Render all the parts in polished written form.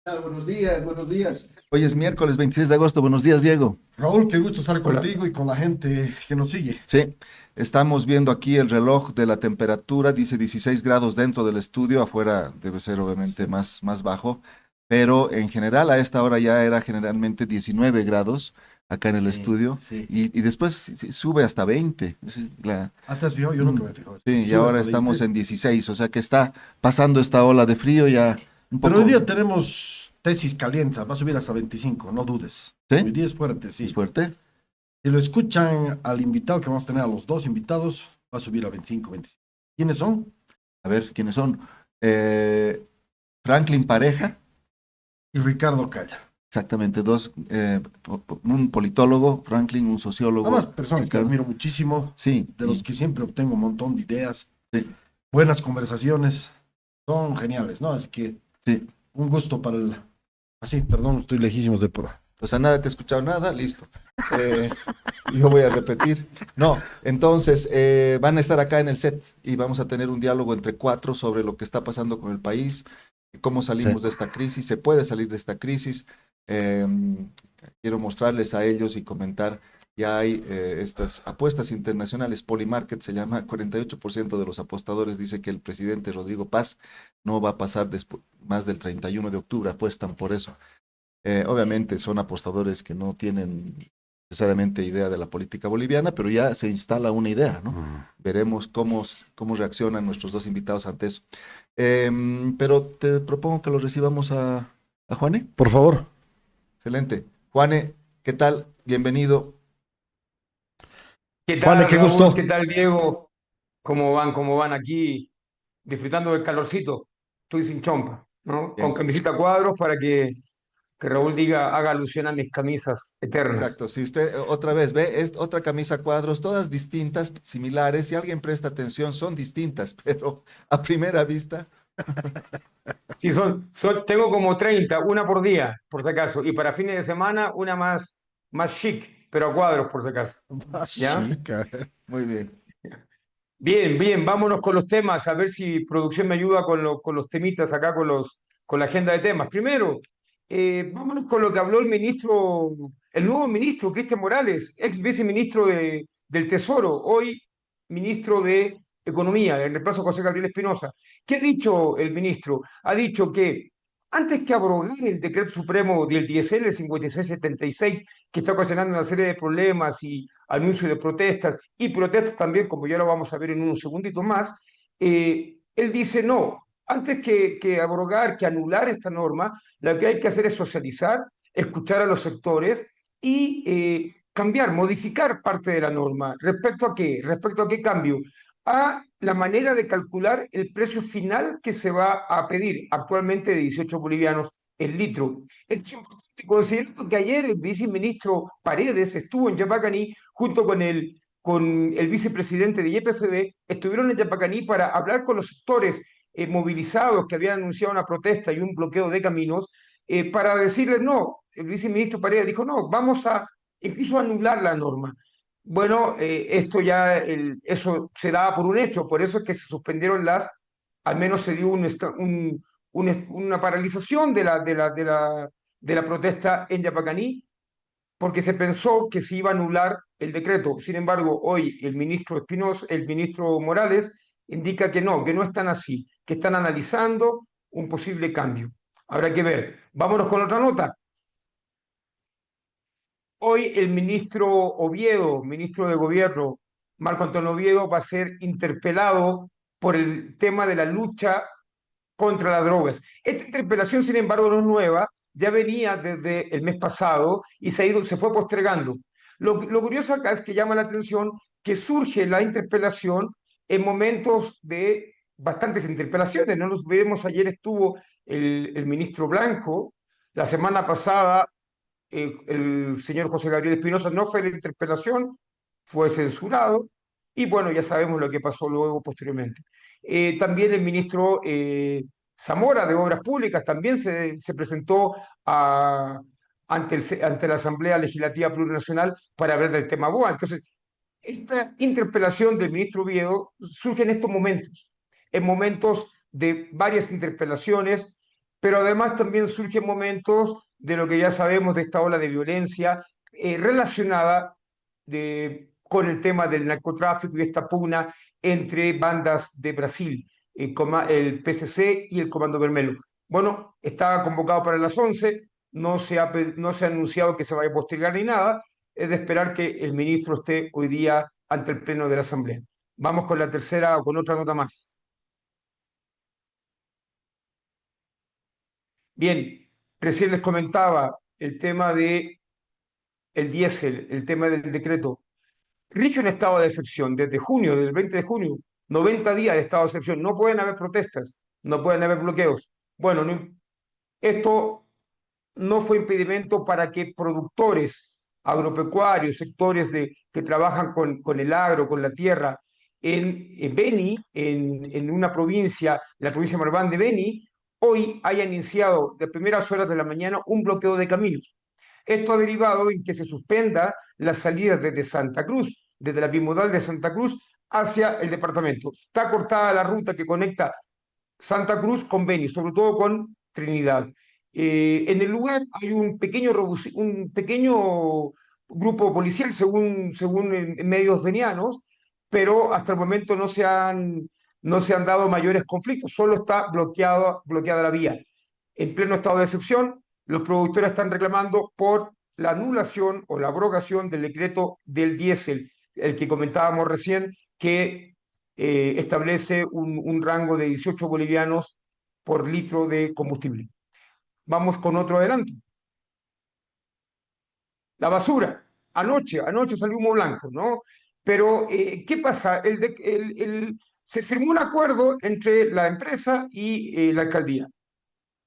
Buenos días, buenos días. Hoy es miércoles 26 de agosto. Buenos días, Diego. Raúl, qué gusto estar Hola. contigo y con la gente que nos sigue. Sí, estamos viendo aquí el reloj de la temperatura. Dice 16 grados dentro del estudio. Afuera debe ser obviamente más bajo. Pero en general a esta hora ya era generalmente 19 grados acá en el Sí, estudio. sí. Y después sube hasta 20. ¿Te has fijado? Yo Mm, nunca me he fijado. sí, y Sube ahora hasta estamos 20. en 16. O sea que está pasando esta ola de frío ya un Pero hoy poco. día tenemos tesis caliente, va a subir hasta 25, no dudes. Hoy ¿Sí? día es fuerte, ¿Es sí. fuerte? Si lo escuchan al invitado que vamos a tener, a los dos invitados, va a subir a 25, 25. ¿Quiénes son? A ver, ¿quiénes son? Eh, Franklin Pareja. Y Ricardo Calla. Exactamente, dos, un politólogo, Franklin, un Ambas sociólogo, personas que Ricardo. admiro muchísimo, Sí, de los que siempre obtengo un montón de ideas, sí, buenas conversaciones, son geniales, ¿no? Así que sí. un gusto para el... Así, perdón, estoy lejísimos de por... O sea, nada, te he escuchado nada, listo. Eh, yo voy a repetir. No, entonces van a estar acá en el set y vamos a tener un diálogo entre cuatro sobre lo que está pasando con el país, cómo Sí. salimos de esta crisis, se puede salir de esta crisis. Eh, quiero mostrarles a ellos y comentar, ya hay estas apuestas internacionales, Polymarket se llama, 48% de los apostadores dice que el presidente Rodrigo Paz no va a pasar más del 31 de octubre, apuestan por eso. Obviamente son apostadores que no tienen necesariamente idea de la política boliviana, pero ya se instala una idea, ¿no? Veremos cómo reaccionan nuestros dos invitados ante eso. Pero te propongo que lo recibamos a Juane. Por favor. Excelente. Juane, ¿qué tal? Bienvenido. ¿Qué Juane, tal, qué Raúl? ¿Qué gusto. tal, Diego? ¿Cómo van? ¿Cómo van aquí disfrutando del calorcito? Estoy sin chompa, ¿no? Con Bien. camisita a cuadros para que Raúl haga alusión a mis camisas Exacto. eternas. Si usted otra vez ve, es otra camisa a cuadros, todas distintas, similares. Si alguien presta atención, son distintas, pero a primera vista, Sí, tengo como 30, una por día, por si acaso. Y para fines de semana, una más chic, pero a cuadros, por si acaso. Ah, ¿Ya? chica. muy bien. Bien, bien, vámonos con los temas, a ver si producción me ayuda con los temitas acá, con la agenda de temas. Primero, vámonos con lo que habló el nuevo ministro, Cristian Morales, ex viceministro del Tesoro, hoy ministro de Economía, en reemplazo a José Gabriel Espinosa. ¿Qué ha dicho el ministro? Ha dicho que antes que abrogar el decreto supremo del DSL, el 5676, que está ocasionando una serie de problemas y anuncios de protestas y protestas también, como ya lo vamos a ver en unos segunditos más, él dice no, antes que abrogar, que anular esta norma, lo que hay que hacer es socializar, escuchar a los sectores y cambiar, modificar parte de la norma. ¿Respecto a qué? ¿Respecto a qué cambio? A la manera de calcular el precio final que se va a pedir, actualmente de 18 bolivianos el litro. Es importante, considerando que ayer el viceministro Paredes estuvo en Yapacaní junto con el vicepresidente de YPFB, estuvieron en Yapacaní para hablar con los sectores movilizados que habían anunciado una protesta y un bloqueo de caminos, para decirles no. El viceministro Paredes dijo no, vamos a incluso anular la norma. Bueno, esto ya, eso se daba por un hecho, por eso es que se suspendieron al menos se dio una paralización de la protesta en Yapacaní, porque se pensó que se iba a anular el decreto. Sin embargo, hoy el ministro Espinosa, el ministro Morales, indica que no están así, que están analizando un posible cambio. Habrá que ver. Vámonos con otra nota. Hoy el ministro Oviedo, ministro de Gobierno, Marco Antonio Oviedo, va a ser interpelado por el tema de la lucha contra las drogas. Esta interpelación, sin embargo, no es nueva, ya venía desde el mes pasado y se fue postergando. Lo curioso acá es que llama la atención que surge la interpelación en momentos de bastantes interpelaciones. No nos olvidemos, ayer estuvo el ministro Blanco, la semana pasada el señor José Gabriel Espinosa no fue a la interpelación, fue censurado y bueno, ya sabemos lo que pasó luego posteriormente. También el ministro Zamora de Obras Públicas también se presentó ante la Asamblea Legislativa Plurinacional para hablar del tema BOA. Entonces, esta interpelación del ministro Oviedo surge en estos momentos, en momentos de varias interpelaciones, pero además también surgen momentos de lo que ya sabemos de esta ola de violencia relacionada con el tema del narcotráfico y esta pugna entre bandas de Brasil, el PCC y el Comando Vermelho. Bueno, estaba convocado para las 11, no se ha anunciado que se vaya a postergar ni nada, es de esperar que el ministro esté hoy día ante el Pleno de la Asamblea. Vamos con la tercera o con otra nota más. Bien, recién les comentaba el tema de el diésel, el tema del decreto. Rige un estado de excepción desde junio, del 20 de junio, 90 días de estado de excepción. No pueden haber protestas, no pueden haber bloqueos. Bueno, esto no fue impedimento para que productores agropecuarios, sectores que trabajan con el agro, con la tierra, en Beni, en una provincia, la provincia de Marván de Beni, hoy hayan iniciado de primeras horas de la mañana un bloqueo de caminos. Esto ha derivado en que se suspenda las salidas desde Santa Cruz, desde la bimodal de Santa Cruz hacia el departamento. Está cortada la ruta que conecta Santa Cruz con Beni, sobre todo con Trinidad. En el lugar hay un pequeño grupo policial, según en medios venianos, pero hasta el momento no se han dado mayores conflictos, solo está bloqueada la vía. En pleno estado de excepción, los productores están reclamando por la anulación o la abrogación del decreto del diésel, el que comentábamos recién, que establece un rango de 18 bolivianos por litro de combustible. Vamos con otro adelanto. La basura. Anoche salió humo blanco, ¿no? Pero, ¿qué pasa? Se firmó un acuerdo entre la empresa y la alcaldía.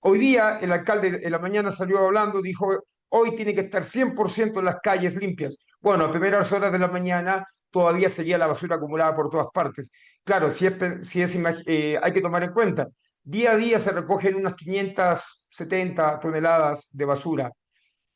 Hoy día el alcalde en la mañana salió hablando, dijo, hoy tiene que estar 100% en las calles limpias. Bueno, a primeras horas de la mañana todavía seguía la basura acumulada por todas partes. Claro, hay que tomar en cuenta, día a día se recogen unas 570 toneladas de basura.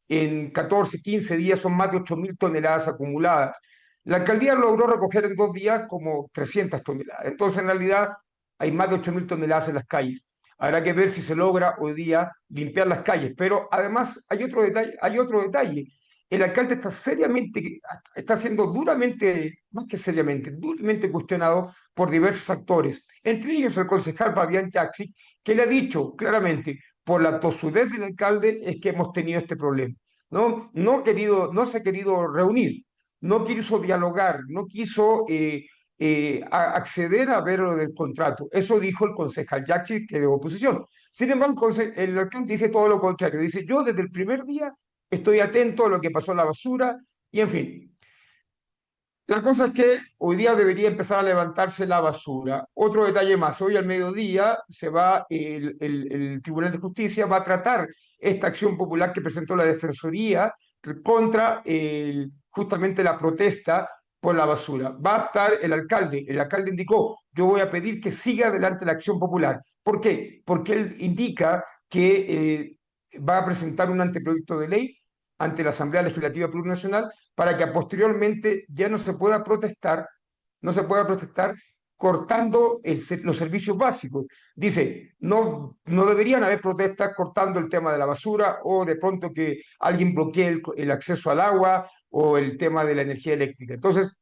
En 14, 15 días son más de 8.000 toneladas acumuladas. La alcaldía logró recoger en 2 días como 300 toneladas. Entonces, en realidad, hay más de 8.000 toneladas en las calles. Habrá que ver si se logra hoy día limpiar las calles. Pero además hay otro detalle. El alcalde está siendo duramente, más que seriamente, duramente cuestionado por diversos actores, entre ellos el concejal Fabián Jaxi, que le ha dicho claramente, por la tosudez del alcalde es que hemos tenido este problema. No se ha querido reunir, no quiso dialogar, no quiso acceder a ver lo del contrato. Eso dijo el concejal Jaxi, que de oposición. Sin embargo, el alcalde dice todo lo contrario. Dice, yo desde el primer día estoy atento a lo que pasó en la basura y en fin. La cosa es que hoy día debería empezar a levantarse la basura. Otro detalle más, hoy al mediodía el Tribunal de Justicia va a tratar esta acción popular que presentó la Defensoría contra justamente la protesta por la basura. Va a estar el alcalde indicó, yo voy a pedir que siga adelante la acción popular. ¿Por qué? Porque él indica que va a presentar un anteproyecto de ley ante la Asamblea Legislativa Plurinacional para que posteriormente ya no se pueda protestar cortando los servicios básicos. Dice, no deberían haber protestas cortando el tema de la basura o de pronto que alguien bloquee el acceso al agua o el tema de la energía eléctrica. Entonces,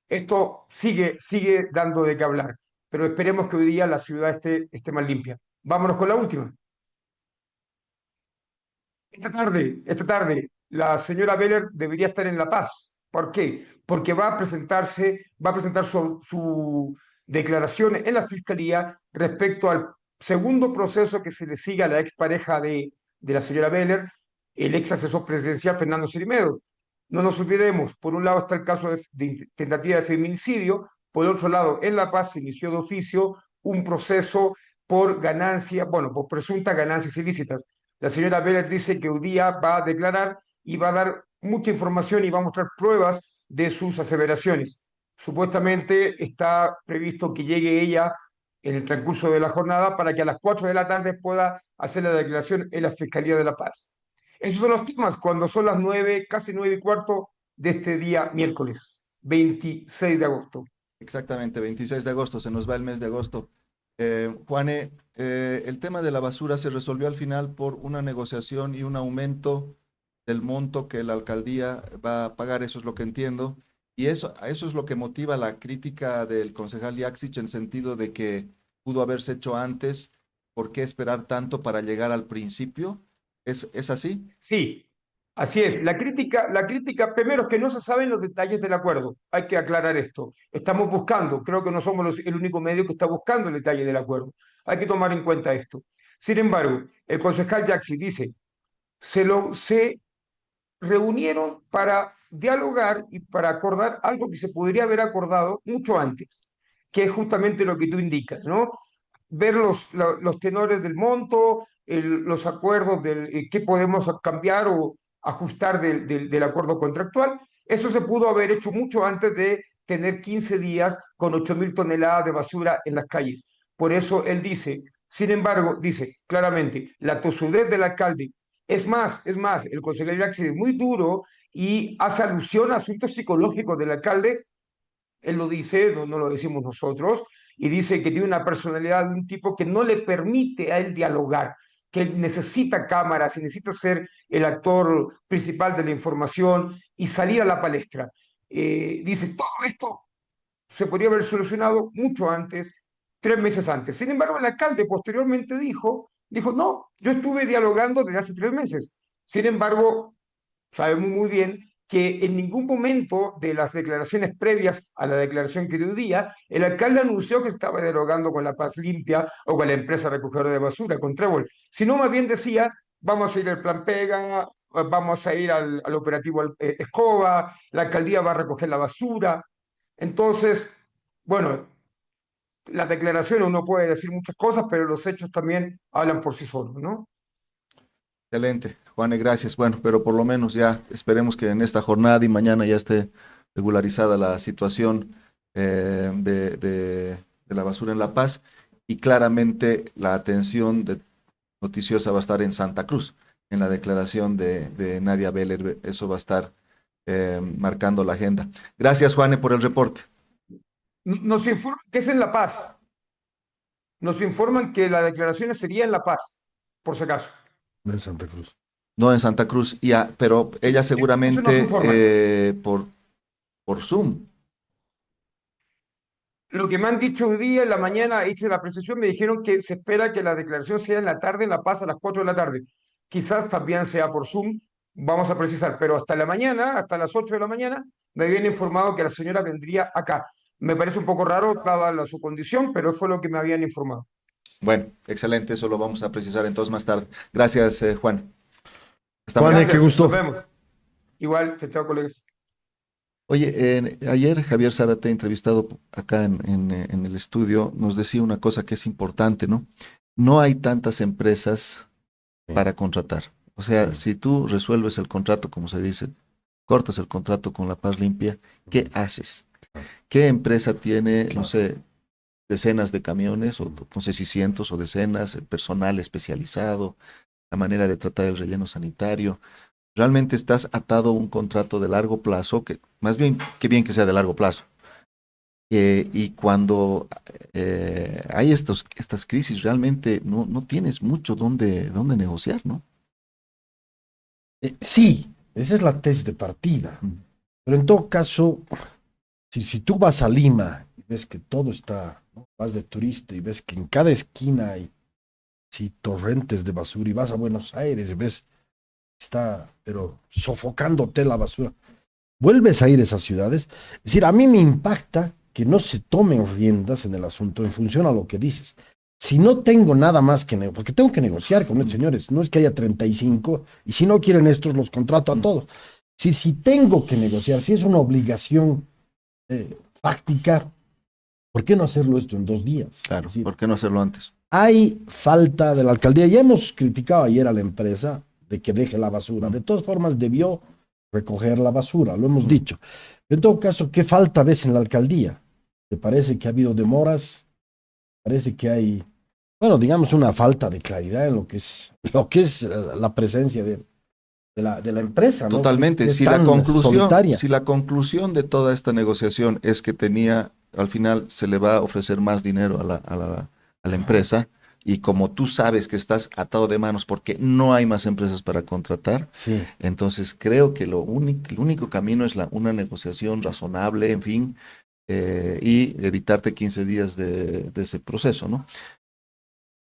esto sigue dando de qué hablar, pero esperemos que hoy día la ciudad esté más limpia. Vámonos con la última. Esta tarde, la señora Beller debería estar en La Paz. ¿Por qué? Porque va a presentar su declaración en la Fiscalía respecto al segundo proceso que se le sigue a la expareja de la señora Beller, el ex asesor presidencial Fernando Sirimedo. No nos olvidemos, por un lado está el caso de tentativa de feminicidio, por otro lado, en La Paz se inició de oficio un proceso por por presuntas ganancias ilícitas. La señora Beller dice que hoy día va a declarar y va a dar mucha información y va a mostrar pruebas de sus aseveraciones. Supuestamente está previsto que llegue ella en el transcurso de la jornada para que a las 4 de la tarde pueda hacer la declaración en la Fiscalía de La Paz. Esos son los temas cuando son las 9, casi 9:15 de este día miércoles, 26 de agosto. Exactamente, 26 de agosto, se nos va el mes de agosto. Juane, el tema de la basura se resolvió al final por una negociación y un aumento del monto que la alcaldía va a pagar, eso es lo que entiendo, y eso es lo que motiva la crítica del concejal Yaksich en sentido de que pudo haberse hecho antes, ¿por qué esperar tanto para llegar al principio? ¿Es así? Sí, así es. La crítica, primero es que no se saben los detalles del acuerdo. Hay que aclarar esto. Estamos buscando, creo que no somos el único medio que está buscando el detalle del acuerdo. Hay que tomar en cuenta esto. Sin embargo, el concejal Jaxi dice, se reunieron para dialogar y para acordar algo que se podría haber acordado mucho antes, que es justamente lo que tú indicas, ¿no? Ver los tenores del monto, los acuerdos del qué podemos cambiar o ajustar del acuerdo contractual. Eso se pudo haber hecho mucho antes de tener 15 días con 8.000 toneladas de basura en las calles. Por eso él dice, sin embargo, dice claramente, la tosudez del alcalde es más, el consejero Jackson es muy duro y hace alusión a asuntos psicológicos del alcalde. Él lo dice, no lo decimos nosotros, y dice que tiene una personalidad de un tipo que no le permite a él dialogar, que él necesita cámaras y necesita ser el actor principal de la información y salir a la palestra. Dice, todo esto se podría haber solucionado mucho antes, 3 meses antes. Sin embargo, el alcalde posteriormente dijo, no, yo estuve dialogando desde hace 3 meses. Sin embargo, sabemos muy bien que en ningún momento de las declaraciones previas a la declaración que dio día, el alcalde anunció que estaba dialogando con La Paz Limpia o con la empresa recogedora de basura, con Trébol, sino más bien decía, vamos a ir al plan Pega, vamos a ir al operativo Escoba, la alcaldía va a recoger la basura. Entonces, bueno, las declaraciones uno puede decir muchas cosas, pero los hechos también hablan por sí solos, ¿no? Excelente, Juane, gracias. Bueno, pero por lo menos ya esperemos que en esta jornada y mañana ya esté regularizada la situación de la basura en La Paz y claramente la atención noticiosa va a estar en Santa Cruz, en la declaración de Nadia Beller, eso va a estar marcando la agenda. Gracias, Juane, por el reporte. Nos informan que es en La Paz. Nos informan que la declaración sería en La Paz, por si acaso. En Santa Cruz. No en Santa Cruz, ya, pero ella Eso nos seguramente informan. por Zoom. Lo que me han dicho hoy día en la mañana, hice la precisión, me dijeron que se espera que la declaración sea en la tarde, en La Paz, a las 4 de la tarde. Quizás también sea por Zoom, vamos a precisar, pero hasta la mañana, hasta las 8 de la mañana, me habían informado que la señora vendría acá. Me parece un poco raro, dada su condición, pero fue lo que me habían informado. Bueno, excelente, eso lo vamos a precisar entonces más tarde. Gracias, Juan. Estamos. Juan, qué Gracias, gusto. nos vemos. Igual, chao, chao, colegas. Oye, ayer Javier Zárate, entrevistado acá en el estudio, nos decía una cosa que es importante, ¿no? No hay tantas empresas para contratar. O sea, si tú resuelves el contrato, como se dice, cortas el contrato con La Paz Limpia, ¿qué haces? ¿Qué empresa tiene, no sé, decenas de camiones, o no sé si cientos o decenas, personal especializado, la manera de tratar el relleno sanitario? Realmente estás atado a un contrato de largo plazo, que más bien, qué bien que sea de largo plazo. Y cuando hay estas crisis, realmente no tienes mucho donde negociar, ¿no? Sí, esa es la tesis de partida. Pero en todo caso, si tú vas a Lima y ves que todo está, ¿no? Vas de turista y ves que en cada esquina hay torrentes de basura, y vas a Buenos Aires y ves está, pero sofocándote la basura. Vuelves a ir a esas ciudades. Es decir, a mí me impacta que no se tomen riendas en el asunto en función a lo que dices. Si no tengo nada más que negociar, porque tengo que negociar con los señores, no es que haya 35, y si no quieren estos, los contrato a todos. Si tengo que negociar, si es una obligación fáctica, ¿por qué no hacerlo esto en 2 días? Claro, Es decir, ¿por qué no hacerlo antes? hay falta de la alcaldía. Ya hemos criticado ayer a la empresa de que deje la basura. De todas formas, debió recoger la basura, lo hemos dicho. En todo caso, ¿qué falta ves en la alcaldía? ¿Te parece que ha habido demoras? Parece que hay, bueno, digamos, una falta de claridad en lo que es la presencia de la empresa, ¿no? Totalmente. Que es Si la tan solitaria. si la conclusión de toda esta negociación es que al final se le va a ofrecer más dinero a a la empresa, y como tú sabes que estás atado de manos porque no hay más empresas para contratar, Sí. entonces creo que el único camino es una negociación razonable, en fin, y evitarte 15 días de ese proceso, ¿no?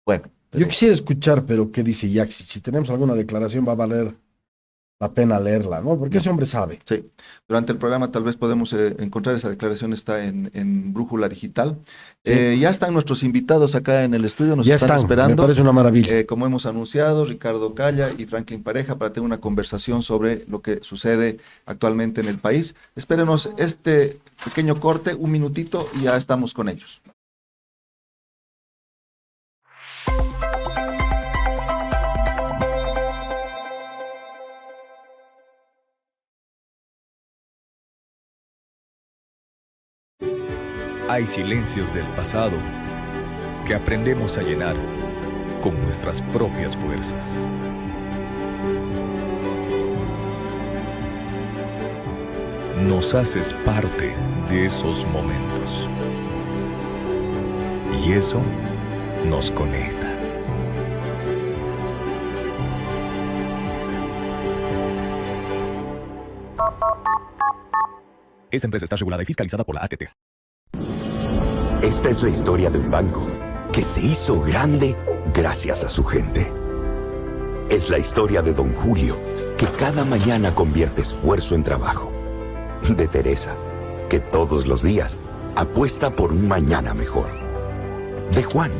Bueno, Yo quisiera escuchar, pero ¿qué dice Yaxi? Si tenemos alguna declaración, va a valer la pena leerla, ¿no? Porque Ya. ese hombre sabe. sí, durante el programa tal vez podemos encontrar esa declaración, está en Brújula Digital. Sí. Ya están nuestros invitados acá en el estudio, nos Ya están están, esperando. me parece una maravilla. Como hemos anunciado, Ricardo Calla y Franklin Pareja para tener una conversación sobre lo que sucede actualmente en el país. Espérenos este pequeño corte, un minutito, y ya estamos con ellos. Hay silencios del pasado que aprendemos a llenar con nuestras propias fuerzas. Nos haces parte de esos momentos. Y eso nos conecta. Esta empresa está regulada y fiscalizada por la ATT. Esta es la historia de un banco que se hizo grande gracias a su gente. Es la historia de Don Julio, que cada mañana convierte esfuerzo en trabajo. De Teresa, que todos los días apuesta por un mañana mejor. De Juan,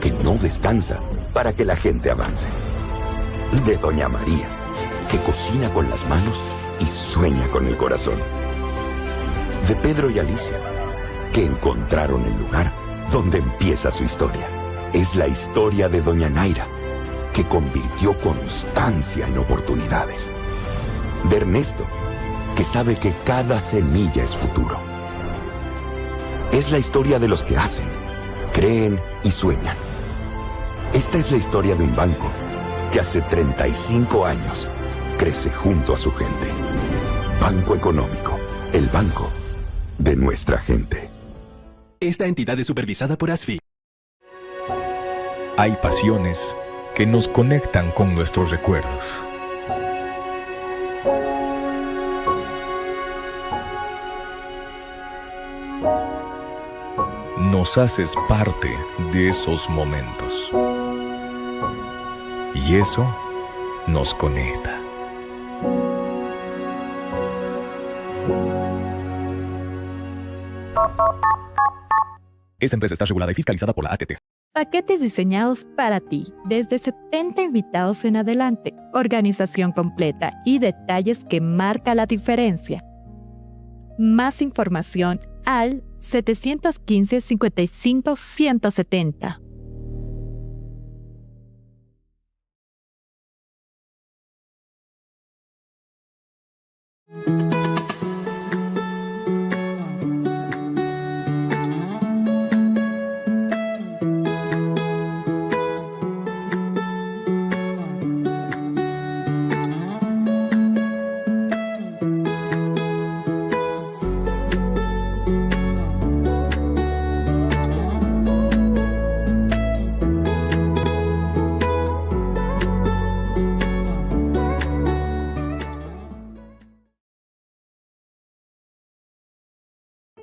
que no descansa para que la gente avance. De Doña María, que cocina con las manos y sueña con el corazón. De Pedro y Alicia, que encontraron el lugar donde empieza su historia. Es la historia de Doña Naira, que convirtió constancia en oportunidades. De Ernesto, que sabe que cada semilla es futuro. Es la historia de los que hacen, creen y sueñan. Esta es la historia de un banco que hace 35 años crece junto a su gente. Banco Económico, el banco de nuestra gente. Esta entidad es supervisada por ASFI. Hay pasiones que nos conectan con nuestros recuerdos. Nos haces parte de esos momentos. Y eso nos conecta. Esta empresa está regulada y fiscalizada por la ATT. Paquetes diseñados para ti, desde 70 invitados en adelante, organización completa y detalles que marca la diferencia. Más información al 715 55 170.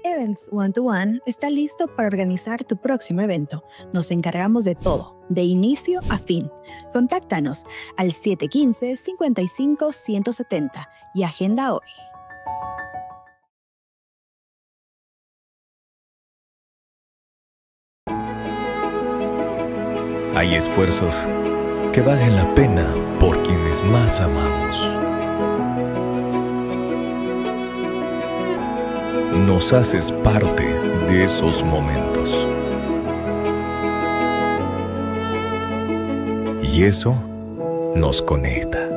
Events One to One está listo para organizar tu próximo evento. Nos encargamos de todo, de inicio a fin. Contáctanos al 715-55-170 y agenda hoy. Hay esfuerzos que valen la pena por quienes más amamos. Nos haces parte de esos momentos. Y eso nos conecta.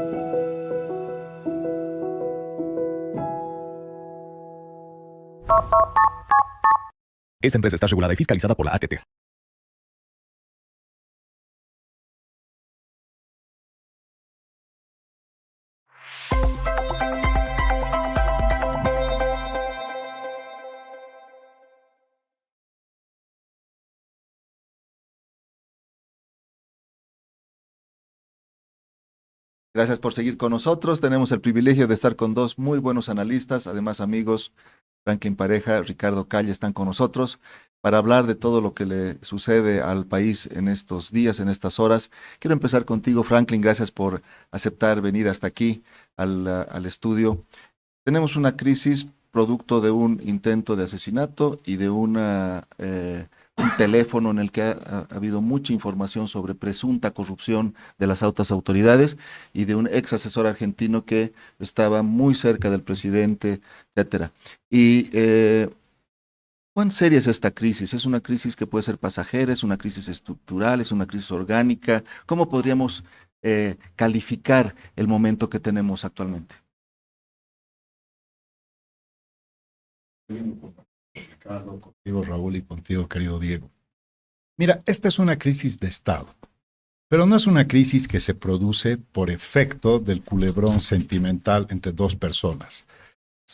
Esta empresa está regulada y fiscalizada por la ATT. Gracias por seguir con nosotros. Tenemos el privilegio de estar con dos muy buenos analistas, además amigos, Franklin Pareja, Ricardo Calle están con nosotros para hablar de todo lo que le sucede al país en estos días, en estas horas. Quiero empezar contigo, Franklin. Gracias por aceptar venir hasta aquí al estudio. Tenemos una crisis producto de un intento de asesinato y de un teléfono en el que ha habido mucha información sobre presunta corrupción de las altas autoridades y de un ex asesor argentino que estaba muy cerca del presidente, etcétera. Y ¿cuán seria es esta crisis? ¿Es una crisis que puede ser pasajera? ¿Es una crisis estructural? ¿Es una crisis orgánica? ¿Cómo podríamos calificar el momento que tenemos actualmente? Ricardo, contigo Raúl y contigo querido Diego. Mira, esta es una crisis de Estado, pero no es una crisis que se produce por efecto del culebrón sentimental entre dos personas.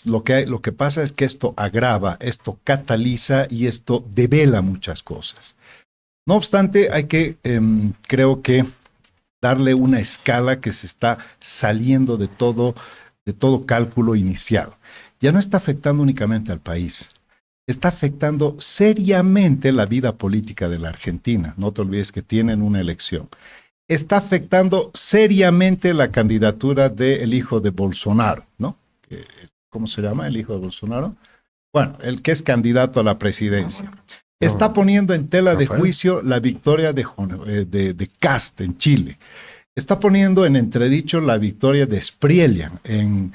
Lo que pasa es que esto agrava, esto cataliza y esto devela muchas cosas. No obstante, hay que, creo que, darle una escala que se está saliendo de todo cálculo inicial. Ya no está afectando únicamente al país, está afectando seriamente la vida política de la Argentina. No te olvides que tienen una elección. Está afectando seriamente la candidatura del hijo de Bolsonaro, ¿no? ¿Cómo se llama el hijo de Bolsonaro? Bueno, el que es candidato a la presidencia. Está poniendo en tela de juicio la victoria de Kast en Chile. Está poniendo en entredicho la victoria de Spriellian en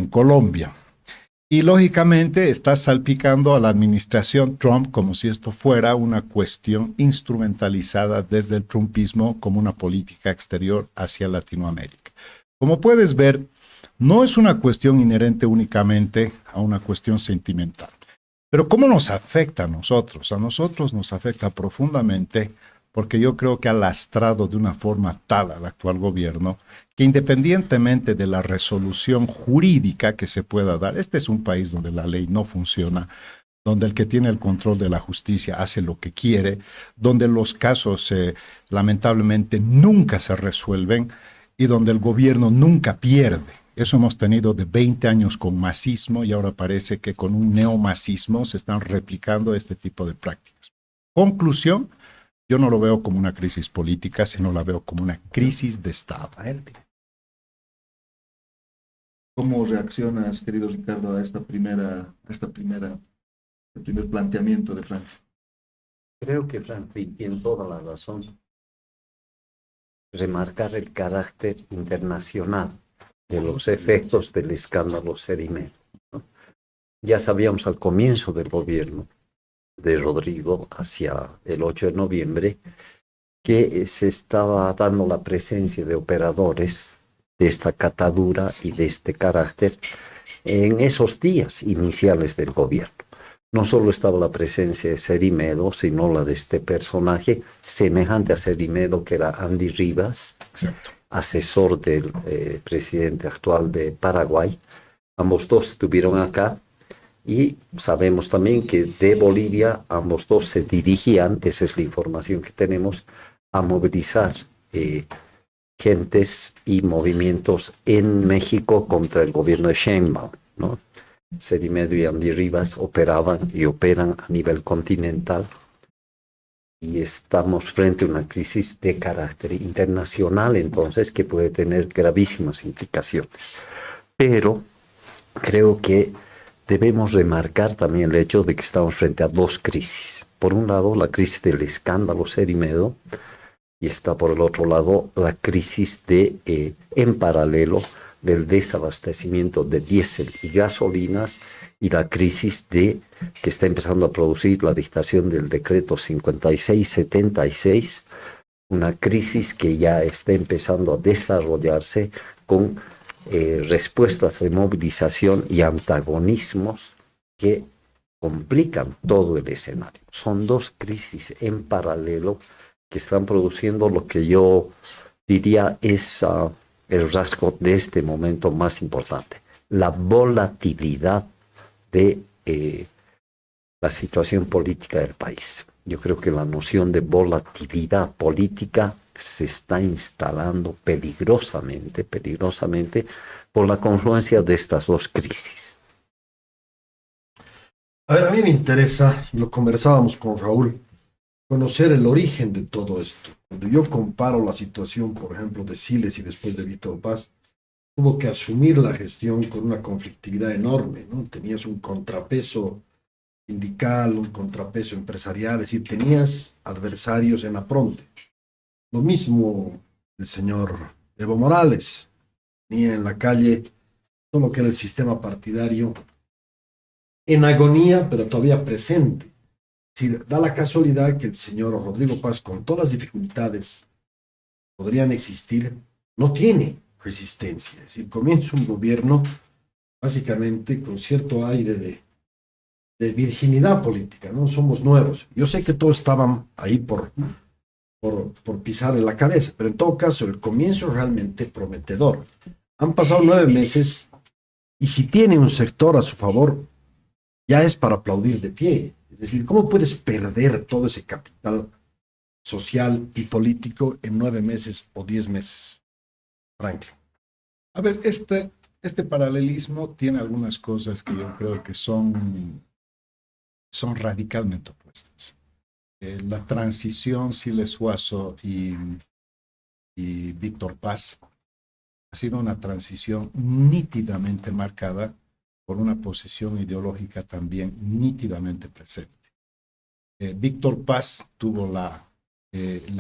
Colombia. Y lógicamente está salpicando a la administración Trump como si esto fuera una cuestión instrumentalizada desde el trumpismo como una política exterior hacia Latinoamérica. Como puedes ver, no es una cuestión inherente únicamente a una cuestión sentimental. Pero ¿cómo nos afecta a nosotros? A nosotros nos afecta profundamente porque yo creo que ha lastrado de una forma tal al actual gobierno que independientemente de la resolución jurídica que se pueda dar, este es un país donde la ley no funciona, donde el que tiene el control de la justicia hace lo que quiere, donde los casos lamentablemente nunca se resuelven y donde el gobierno nunca pierde. Eso hemos tenido de 20 años con masismo y ahora parece que con un neomasismo se están replicando este tipo de prácticas. Conclusión, yo no lo veo como una crisis política, sino la veo como una crisis de Estado. ¿Cómo reaccionas, querido Ricardo, a este primer planteamiento de Franklin? Creo que Franklin tiene toda la razón. Remarcar el carácter internacional de los efectos del escándalo Cerimedo, ¿no? Ya sabíamos al comienzo del gobierno de Rodrigo, hacia el 8 de noviembre, que se estaba dando la presencia de operadores de esta catadura y de este carácter en esos días iniciales del gobierno. No solo estaba la presencia de Cerimedo, sino la de este personaje semejante a Cerimedo, que era Andy Rivas, Exacto. asesor del presidente actual de Paraguay. Ambos dos estuvieron acá y sabemos también que de Bolivia ambos dos se dirigían, esa es la información que tenemos, a movilizar gentes y movimientos en México contra el gobierno de Sheinbaum, ¿no? Cerimedo y Andy Rivas operaban y operan a nivel continental y estamos frente a una crisis de carácter internacional, entonces, que puede tener gravísimas implicaciones. Pero creo que debemos remarcar también el hecho de que estamos frente a dos crisis. Por un lado, la crisis del escándalo Cerimedo, y está por el otro lado la crisis en paralelo del desabastecimiento de diésel y gasolinas y la crisis que está empezando a producir la dictación del decreto 5676, una crisis que ya está empezando a desarrollarse con respuestas de movilización y antagonismos que complican todo el escenario. Son dos crisis en paralelo que están produciendo lo que yo diría es el rasgo de este momento más importante, la volatilidad de la situación política del país. yo creo que la noción de volatilidad política se está instalando peligrosamente por la confluencia de estas dos crisis. A ver, a mí me interesa, y lo conversábamos con Raúl, conocer el origen de todo esto. Cuando yo comparo la situación, por ejemplo, de Siles y después de Víctor Paz, tuvo que asumir la gestión con una conflictividad enorme, ¿no? Tenías un contrapeso sindical, un contrapeso empresarial, es decir, tenías adversarios en la fronte. Lo mismo el señor Evo Morales, tenía en la calle todo lo que era el sistema partidario en agonía, pero todavía presente. Es decir, da la casualidad que el señor Rodrigo Paz, con todas las dificultades que podrían existir, no tiene resistencia. Es decir, comienza un gobierno básicamente con cierto aire de virginidad política, ¿no? Somos nuevos. Yo sé que todos estaban ahí por pisarle la cabeza, pero en todo caso el comienzo es realmente prometedor. Han pasado 9 meses y si tiene un sector a su favor, ya es para aplaudir de pie. Es decir, ¿cómo puedes perder todo ese capital social y político en 9 meses o 10 meses? Franklin. A ver, este paralelismo tiene algunas cosas que yo creo que son radicalmente opuestas. La transición Siles Suazo y Víctor Paz ha sido una transición nítidamente marcada por una posición ideológica también nítidamente presente. Víctor Paz tuvo la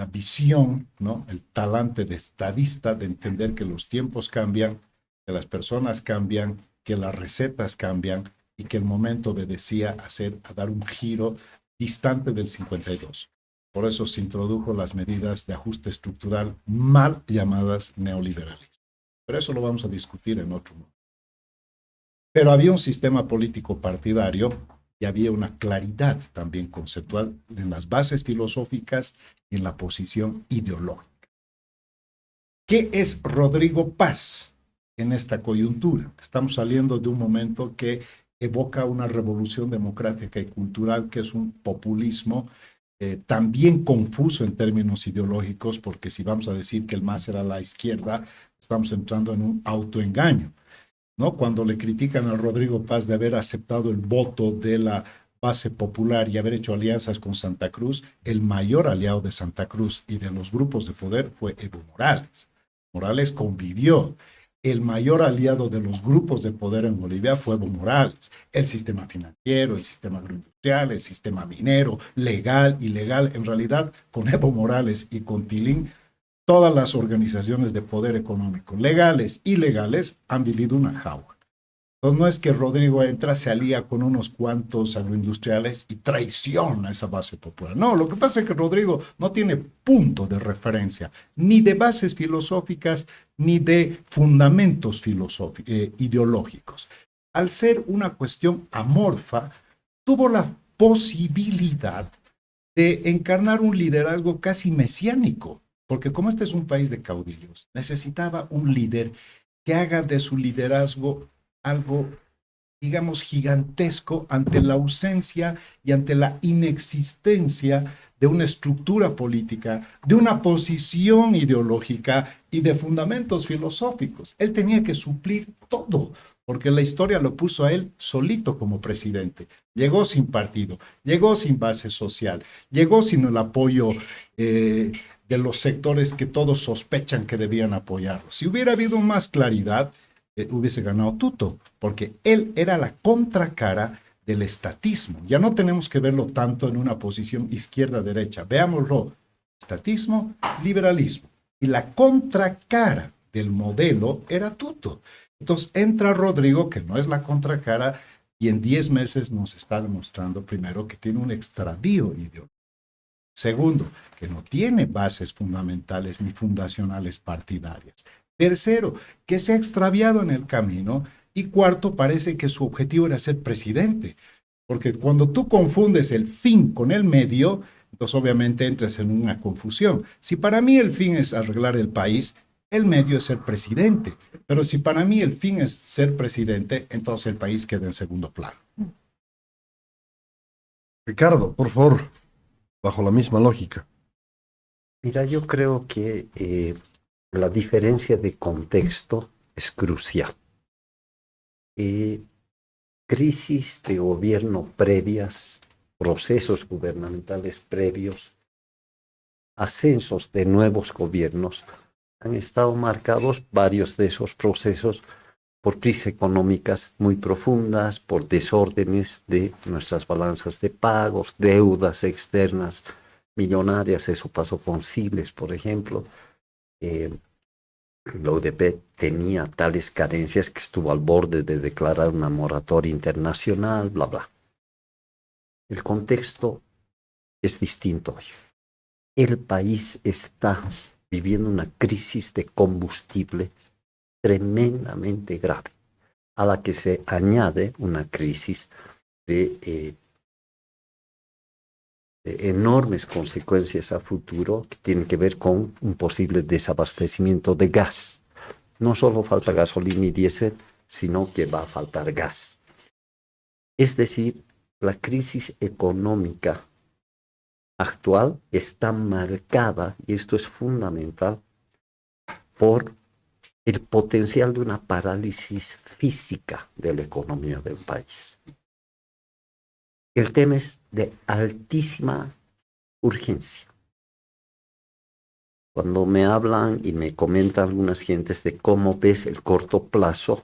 visión, ¿no? El talante de estadista de entender que los tiempos cambian, que las personas cambian, que las recetas cambian y que el momento obedecía a dar un giro distante del 52. Por eso se introdujo las medidas de ajuste estructural mal llamadas neoliberalismo. Pero eso lo vamos a discutir en otro momento. Pero había un sistema político partidario y había una claridad también conceptual en las bases filosóficas y en la posición ideológica. ¿Qué es Rodrigo Paz en esta coyuntura? Estamos saliendo de un momento que evoca una revolución democrática y cultural que es un populismo también confuso en términos ideológicos, porque si vamos a decir que el MAS era la izquierda, estamos entrando en un autoengaño, ¿no? Cuando le critican a Rodrigo Paz de haber aceptado el voto de la base popular y haber hecho alianzas con Santa Cruz, el mayor aliado de Santa Cruz y de los grupos de poder fue Evo Morales. Morales convivió. El mayor aliado de los grupos de poder en Bolivia fue Evo Morales. El sistema financiero, el sistema agroindustrial, el sistema minero, legal, ilegal. En realidad, con Evo Morales y con Tilín, todas las organizaciones de poder económico, legales, ilegales, han vivido una jaula. Entonces no es que Rodrigo entra, se alía con unos cuantos agroindustriales y traiciona esa base popular. No, lo que pasa es que Rodrigo no tiene punto de referencia, ni de bases filosóficas, ni de fundamentos ideológicos. Al ser una cuestión amorfa, tuvo la posibilidad de encarnar un liderazgo casi mesiánico, porque como este es un país de caudillos, necesitaba un líder que haga de su liderazgo algo, digamos, gigantesco ante la ausencia y ante la inexistencia de una estructura política, de una posición ideológica y de fundamentos filosóficos. Él tenía que suplir todo, porque la historia lo puso a él solito como presidente. Llegó sin partido, llegó sin base social, llegó sin el apoyo de los sectores que todos sospechan que debían apoyarlo. Si hubiera habido más claridad, hubiese ganado Tuto, porque él era la contracara del estatismo. Ya no tenemos que verlo tanto en una posición izquierda-derecha. Veámoslo, estatismo, liberalismo. Y la contracara del modelo era Tuto. Entonces entra Rodrigo, que no es la contracara, y en 10 meses nos está demostrando, primero, que tiene un extravío ideológico. Segundo, que no tiene bases fundamentales ni fundacionales partidarias. Tercero, que se ha extraviado en el camino. Y cuarto, parece que su objetivo era ser presidente. Porque cuando tú confundes el fin con el medio, entonces obviamente entras en una confusión. Si para mí el fin es arreglar el país, el medio es ser presidente. Pero si para mí el fin es ser presidente, entonces el país queda en segundo plano. Ricardo, por favor. bajo la misma lógica. Mira, yo creo que la diferencia de contexto es crucial. Crisis de gobierno previas, procesos gubernamentales previos, ascensos de nuevos gobiernos, han estado marcados varios de esos procesos por crisis económicas muy profundas, por desórdenes de nuestras balanzas de pagos, deudas externas millonarias. Eso pasó con Siles, por ejemplo. La UDP tenía tales carencias que estuvo al borde de declarar una moratoria internacional, bla, bla. El contexto es distinto hoy. El país está viviendo una crisis de combustible tremendamente grave, a la que se añade una crisis de enormes consecuencias a futuro que tienen que ver con un posible desabastecimiento de gas. No solo falta gasolina y diésel, sino que va a faltar gas. Es decir, la crisis económica actual está marcada, y esto es fundamental, por el potencial de una parálisis física de la economía del país. El tema es de altísima urgencia. Cuando me hablan y me comentan algunas gentes de cómo ves el corto plazo,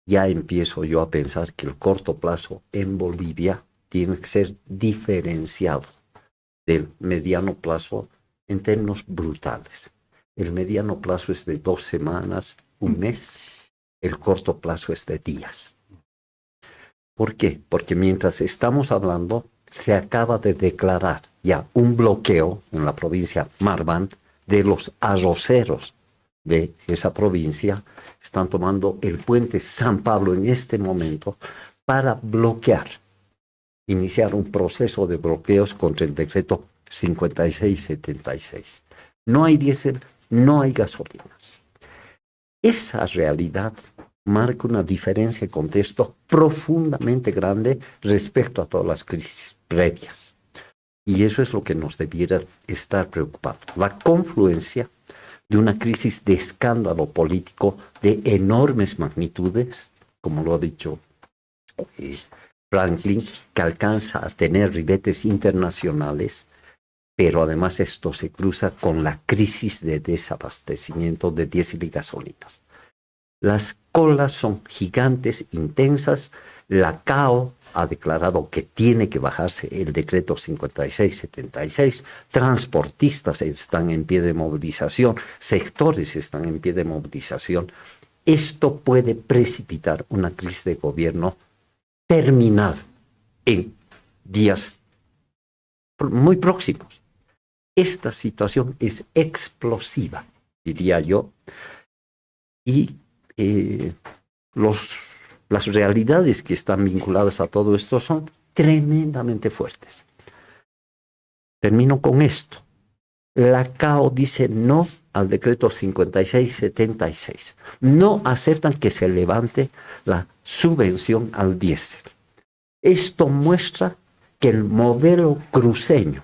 ya empiezo yo a pensar que el corto plazo en Bolivia tiene que ser diferenciado del mediano plazo en términos brutales. El mediano plazo es de 2 semanas, 1 mes. El corto plazo es de días. ¿Por qué? Porque mientras estamos hablando, se acaba de declarar ya un bloqueo en la provincia Marban de los arroceros de esa provincia. Están tomando el puente San Pablo en este momento para bloquear, iniciar un proceso de bloqueos contra el decreto 5676. No hay diésel, no hay gasolinas. Esa realidad marca una diferencia de contexto profundamente grande respecto a todas las crisis previas. Y eso es lo que nos debiera estar preocupando. La confluencia de una crisis de escándalo político de enormes magnitudes, como lo ha dicho Franklin, que alcanza a tener ribetes internacionales, pero además esto se cruza con la crisis de desabastecimiento de diésel y gasolinas. Las colas son gigantes, intensas. La CAO ha declarado que tiene que bajarse el decreto 5676. Transportistas están en pie de movilización, sectores están en pie de movilización. Esto puede precipitar una crisis de gobierno terminal en días muy próximos. Esta situación es explosiva, diría yo, y las realidades que están vinculadas a todo esto son tremendamente fuertes. Termino con esto. La CAO dice no al decreto 5676. No aceptan que se levante la subvención al diésel. Esto muestra que el modelo cruceño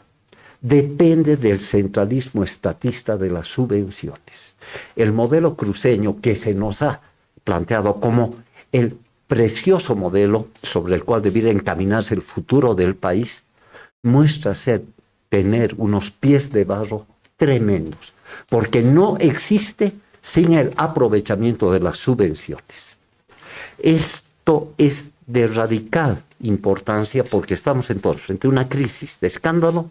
depende del centralismo estatista de las subvenciones. El modelo cruceño que se nos ha planteado como el precioso modelo sobre el cual debiera encaminarse el futuro del país, muestra tener unos pies de barro tremendos, porque no existe sin el aprovechamiento de las subvenciones. Esto es de radical importancia porque estamos entonces frente a una crisis de escándalo,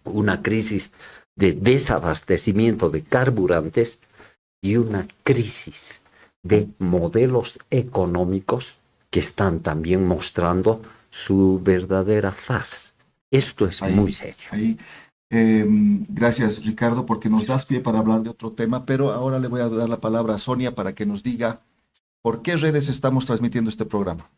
una crisis de desabastecimiento de carburantes y una crisis de modelos económicos que están también mostrando su verdadera faz. Esto es muy serio. Gracias, Ricardo, porque nos das pie para hablar de otro tema, pero ahora le voy a dar la palabra a Sonia para que nos diga por qué redes estamos transmitiendo este programa.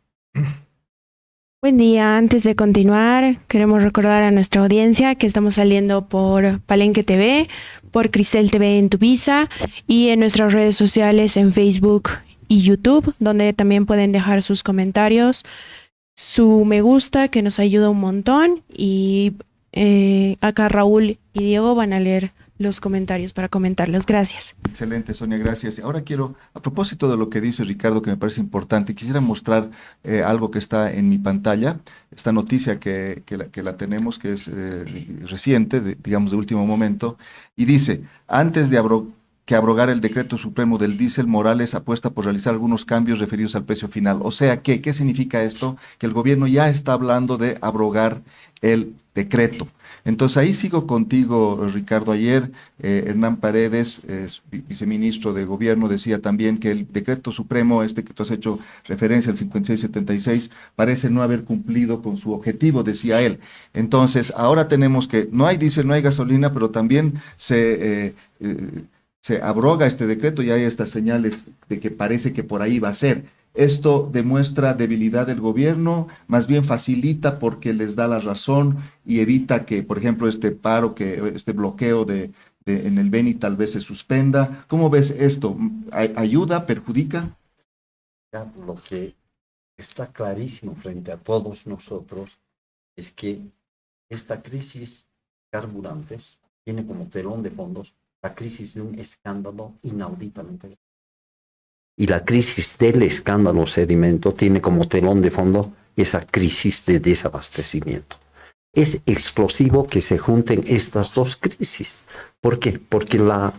Buen día, antes de continuar, queremos recordar a nuestra audiencia que estamos saliendo por Palenque TV, por Cristel TV en Tupiza y en nuestras redes sociales en Facebook y YouTube, donde también pueden dejar sus comentarios, su me gusta, que nos ayuda un montón, y acá Raúl y Diego van a leer los comentarios para comentarlos. Gracias. Excelente, Sonia, gracias. Ahora quiero, a propósito de lo que dice Ricardo, que me parece importante, quisiera mostrar algo que está en mi pantalla, esta noticia que la tenemos, que es reciente, digamos de último momento, y dice, antes de abrogar el decreto supremo del diésel, Morales apuesta por realizar algunos cambios referidos al precio final. O sea, ¿qué significa esto? Que el gobierno ya está hablando de abrogar el decreto. Entonces ahí sigo contigo, Ricardo. Ayer Hernán Paredes, viceministro de Gobierno, decía también que el decreto supremo, que tú has hecho referencia al 5676, parece no haber cumplido con su objetivo, decía él. Entonces ahora tenemos que, no hay diésel, no hay gasolina, pero también se abroga este decreto y hay estas señales de que parece que por ahí va a ser. Esto demuestra debilidad del gobierno, más bien facilita porque les da la razón y evita que, por ejemplo, este bloqueo en el Beni tal vez se suspenda. ¿Cómo ves esto? ¿Ayuda? ¿Perjudica? Lo que está clarísimo frente a todos nosotros es que esta crisis carburantes tiene como telón de fondos la crisis de un escándalo inauditamente grande. Y la crisis del escándalo sedimento tiene como telón de fondo esa crisis de desabastecimiento. Es explosivo que se junten estas dos crisis. ¿Por qué? Porque la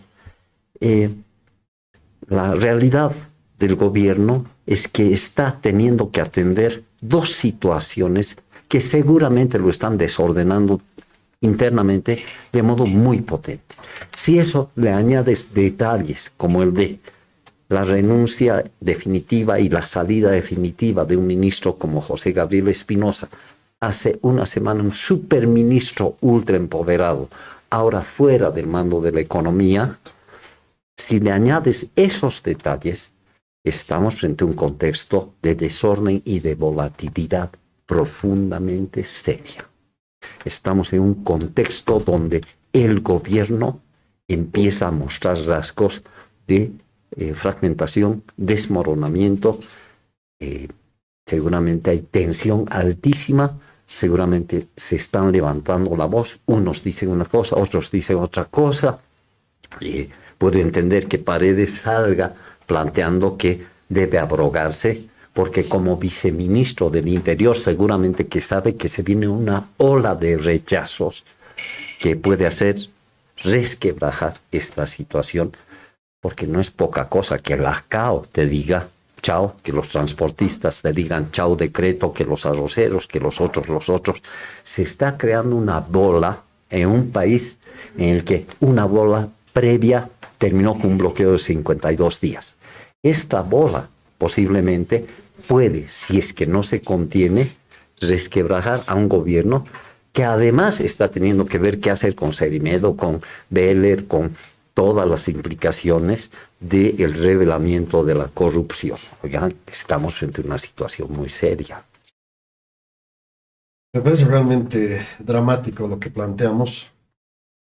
realidad del gobierno es que está teniendo que atender dos situaciones que seguramente lo están desordenando internamente de modo muy potente. Si eso le añades detalles como el de la renuncia definitiva y la salida definitiva de un ministro como José Gabriel Espinosa, hace una semana un superministro ultraempoderado, ahora fuera del mando de la economía, si le añades esos detalles, estamos frente a un contexto de desorden y de volatilidad profundamente seria. Estamos en un contexto donde el gobierno empieza a mostrar rasgos de fragmentación, desmoronamiento, seguramente hay tensión altísima, seguramente se están levantando la voz, unos dicen una cosa, otros dicen otra cosa, puedo entender que Paredes salga planteando que debe abrogarse, porque como viceministro del Interior seguramente que sabe que se viene una ola de rechazos que puede hacer resquebrajar esta situación, porque no es poca cosa que la CAO te diga chao, que los transportistas te digan chao decreto, que los arroceros, que los otros. Se está creando una bola en un país en el que una bola previa terminó con un bloqueo de 52 días. Esta bola posiblemente puede, si es que no se contiene, resquebrajar a un gobierno que además está teniendo que ver qué hacer con Serimedo, con Beller, con todas las implicaciones del revelamiento de la corrupción. Oigan, estamos frente a una situación muy seria. Me parece realmente dramático lo que planteamos.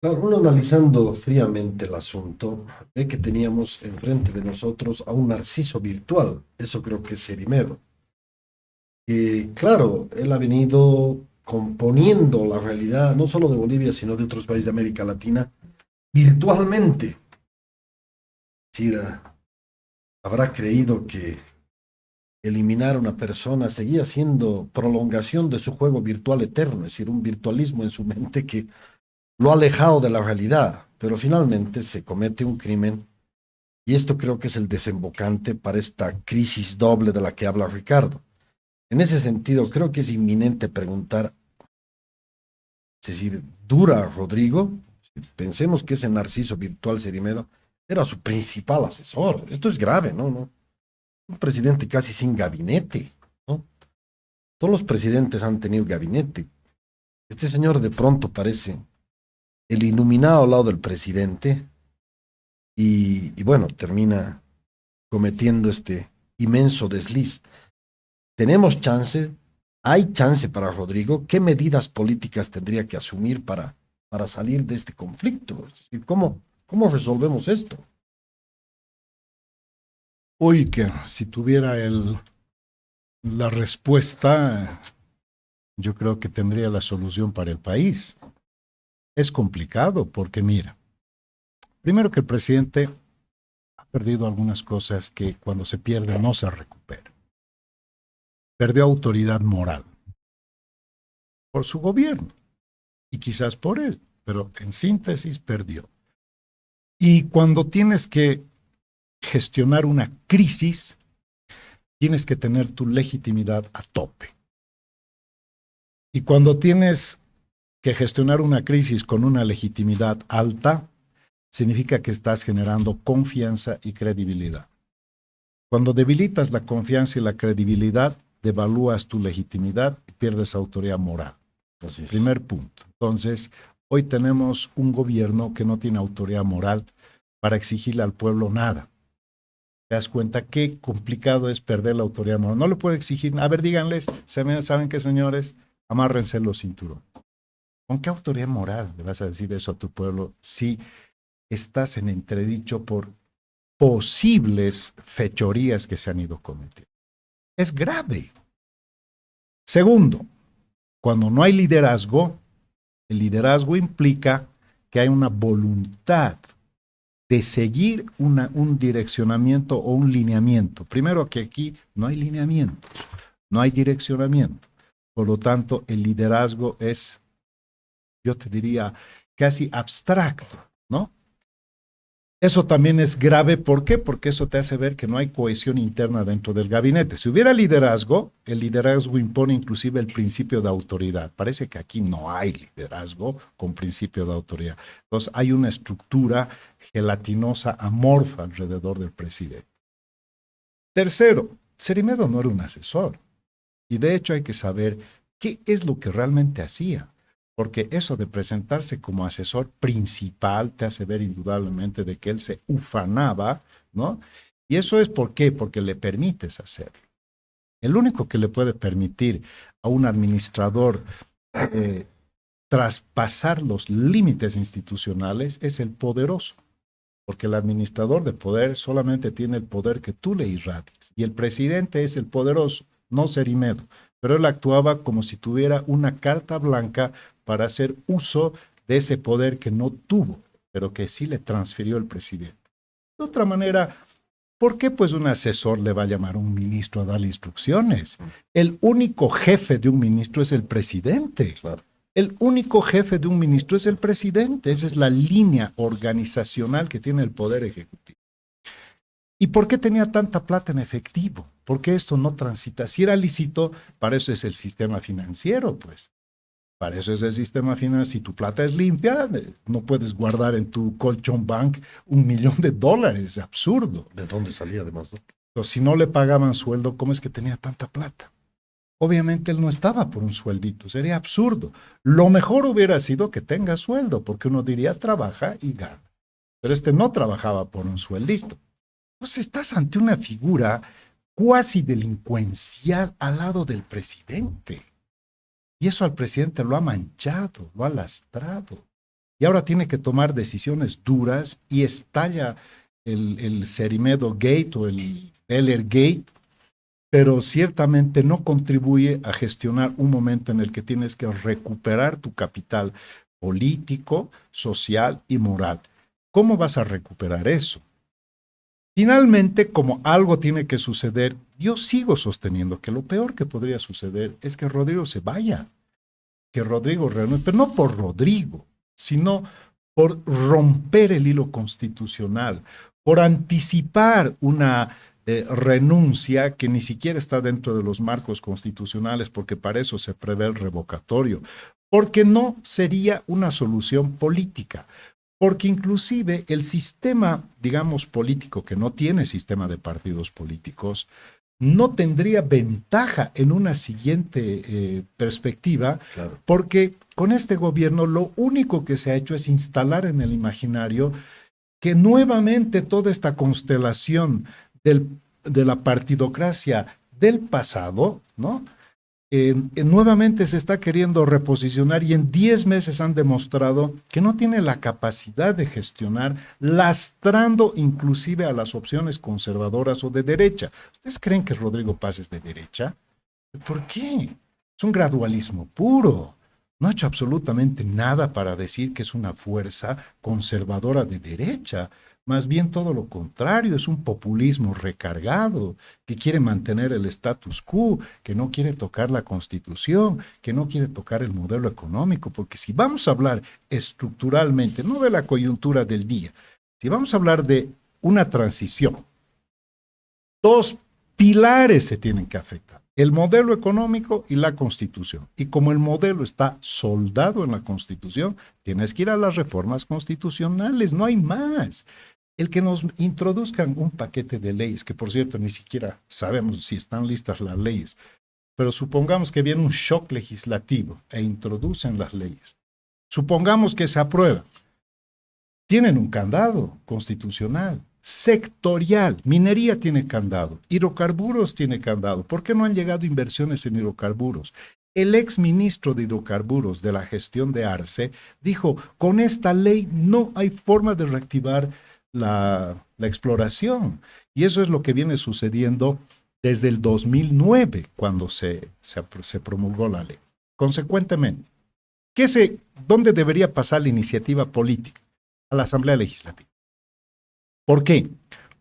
Claro, uno analizando fríamente el asunto, ve que teníamos enfrente de nosotros a un narciso virtual. Eso creo que es Serimedo. Y claro, él ha venido componiendo la realidad, no solo de Bolivia, sino de otros países de América Latina, virtualmente. Es decir, habrá creído que eliminar a una persona seguía siendo prolongación de su juego virtual eterno, es decir, un virtualismo en su mente que lo ha alejado de la realidad, pero finalmente se comete un crimen y esto creo que es el desembocante para esta crisis doble de la que habla Ricardo. En ese sentido, creo que es inminente preguntar, es decir, ¿dura Rodrigo? Pensemos que ese narciso virtual Serimedo era su principal asesor. Esto es grave, ¿no? Un presidente casi sin gabinete, ¿no? Todos los presidentes han tenido gabinete. Este señor de pronto parece el iluminado al lado del presidente y bueno, termina cometiendo este inmenso desliz. ¿Tenemos chance? ¿Hay chance para Rodrigo? ¿Qué medidas políticas tendría que asumir para salir de este conflicto? Es decir, ¿cómo resolvemos esto? Uy, que si tuviera la respuesta, yo creo que tendría la solución para el país. Es complicado porque mira, primero que el presidente ha perdido algunas cosas que cuando se pierde no se recupera. Perdió autoridad moral por su gobierno y quizás por él, pero en síntesis perdió. Y cuando tienes que gestionar una crisis, tienes que tener tu legitimidad a tope. Y cuando tienes que gestionar una crisis con una legitimidad alta, significa que estás generando confianza y credibilidad. Cuando debilitas la confianza y la credibilidad, devalúas tu legitimidad y pierdes autoridad moral. Primer punto. Entonces, hoy tenemos un gobierno que no tiene autoridad moral para exigirle al pueblo nada. ¿Te das cuenta qué complicado es perder la autoridad moral? No le puede exigir, a ver, díganles, ¿saben qué, señores? Amárrense los cinturones. ¿Con qué autoridad moral le vas a decir eso a tu pueblo si estás en entredicho por posibles fechorías que se han ido cometiendo? Es grave. Segundo, cuando no hay liderazgo, el liderazgo implica que hay una voluntad de seguir un direccionamiento o un lineamiento. Primero que aquí no hay lineamiento, no hay direccionamiento. Por lo tanto, el liderazgo es, yo te diría, casi abstracto, ¿no? Eso también es grave, ¿por qué? Porque eso te hace ver que no hay cohesión interna dentro del gabinete. Si hubiera liderazgo, el liderazgo impone inclusive el principio de autoridad. Parece que aquí no hay liderazgo con principio de autoridad. Entonces hay una estructura gelatinosa, amorfa alrededor del presidente. Tercero, Cerimedo no era un asesor. Y de hecho hay que saber qué es lo que realmente hacía. Porque eso de presentarse como asesor principal te hace ver indudablemente de que él se ufanaba, ¿no? Y eso es ¿por qué? Porque le permites hacerlo. El único que le puede permitir a un administrador traspasar los límites institucionales es el poderoso. Porque el administrador de poder solamente tiene el poder que tú le irradies. Y el presidente es el poderoso, no Cerimedo. Pero él actuaba como si tuviera una carta blanca para hacer uso de ese poder que no tuvo, pero que sí le transfirió el presidente. De otra manera, ¿por qué pues un asesor le va a llamar a un ministro a darle instrucciones? El único jefe de un ministro es el presidente. Claro. El único jefe de un ministro es el presidente. Esa es la línea organizacional que tiene el Poder Ejecutivo. ¿Y por qué tenía tanta plata en efectivo? ¿Por qué esto no transita? Si era lícito, para eso es el sistema financiero, pues. Para eso es el sistema financiero. Si tu plata es limpia, no puedes guardar en tu colchón bank $1.000.000. Es absurdo. ¿De dónde salía además? ¿No? Entonces, si no le pagaban sueldo, ¿cómo es que tenía tanta plata? Obviamente él no estaba por un sueldito. Sería absurdo. Lo mejor hubiera sido que tenga sueldo, porque uno diría trabaja y gana. Pero este no trabajaba por un sueldito. Entonces estás ante una figura cuasi delincuencial al lado del presidente. Y eso al presidente lo ha manchado, lo ha lastrado. Y ahora tiene que tomar decisiones duras y estalla el Cerimedo Gate o el Beller Gate, pero ciertamente no contribuye a gestionar un momento en el que tienes que recuperar tu capital político, social y moral. ¿Cómo vas a recuperar eso? Finalmente, como algo tiene que suceder, yo sigo sosteniendo que lo peor que podría suceder es que Rodrigo se vaya, que Rodrigo renuncie, pero no por Rodrigo, sino por romper el hilo constitucional, por anticipar una renuncia que ni siquiera está dentro de los marcos constitucionales, porque para eso se prevé el revocatorio, porque no sería una solución política. Porque inclusive el sistema, digamos, político, que no tiene sistema de partidos políticos, no tendría ventaja en una siguiente perspectiva, claro. Porque con este gobierno lo único que se ha hecho es instalar en el imaginario que nuevamente toda esta constelación de la partidocracia del pasado, ¿no? Nuevamente se está queriendo reposicionar y en 10 meses han demostrado que no tiene la capacidad de gestionar, lastrando inclusive a las opciones conservadoras o de derecha. ¿Ustedes creen que Rodrigo Paz es de derecha? ¿Por qué? Es un gradualismo puro. no ha hecho absolutamente nada para decir que es una fuerza conservadora de derecha. Más bien todo lo contrario, es un populismo recargado que quiere mantener el status quo, que no quiere tocar la Constitución, que no quiere tocar el modelo económico, porque si vamos a hablar estructuralmente, no de la coyuntura del día, si vamos a hablar de una transición, dos pilares se tienen que afectar: el modelo económico y la Constitución. Y como el modelo está soldado en la Constitución, tienes que ir a las reformas constitucionales, no hay más. El que nos introduzcan un paquete de leyes, que por cierto ni siquiera sabemos si están listas las leyes, pero supongamos que viene un shock legislativo e introducen las leyes. Supongamos que se aprueban. Tienen un candado constitucional, sectorial. Minería tiene candado, hidrocarburos tiene candado. ¿Por qué no han llegado inversiones en hidrocarburos? El ex ministro de hidrocarburos de la gestión de Arce dijo: con esta ley no hay forma de reactivar la exploración. Y eso es lo que viene sucediendo desde el 2009, cuando se promulgó la ley. Consecuentemente, ¿dónde debería pasar la iniciativa política? A la Asamblea Legislativa. ¿Por qué?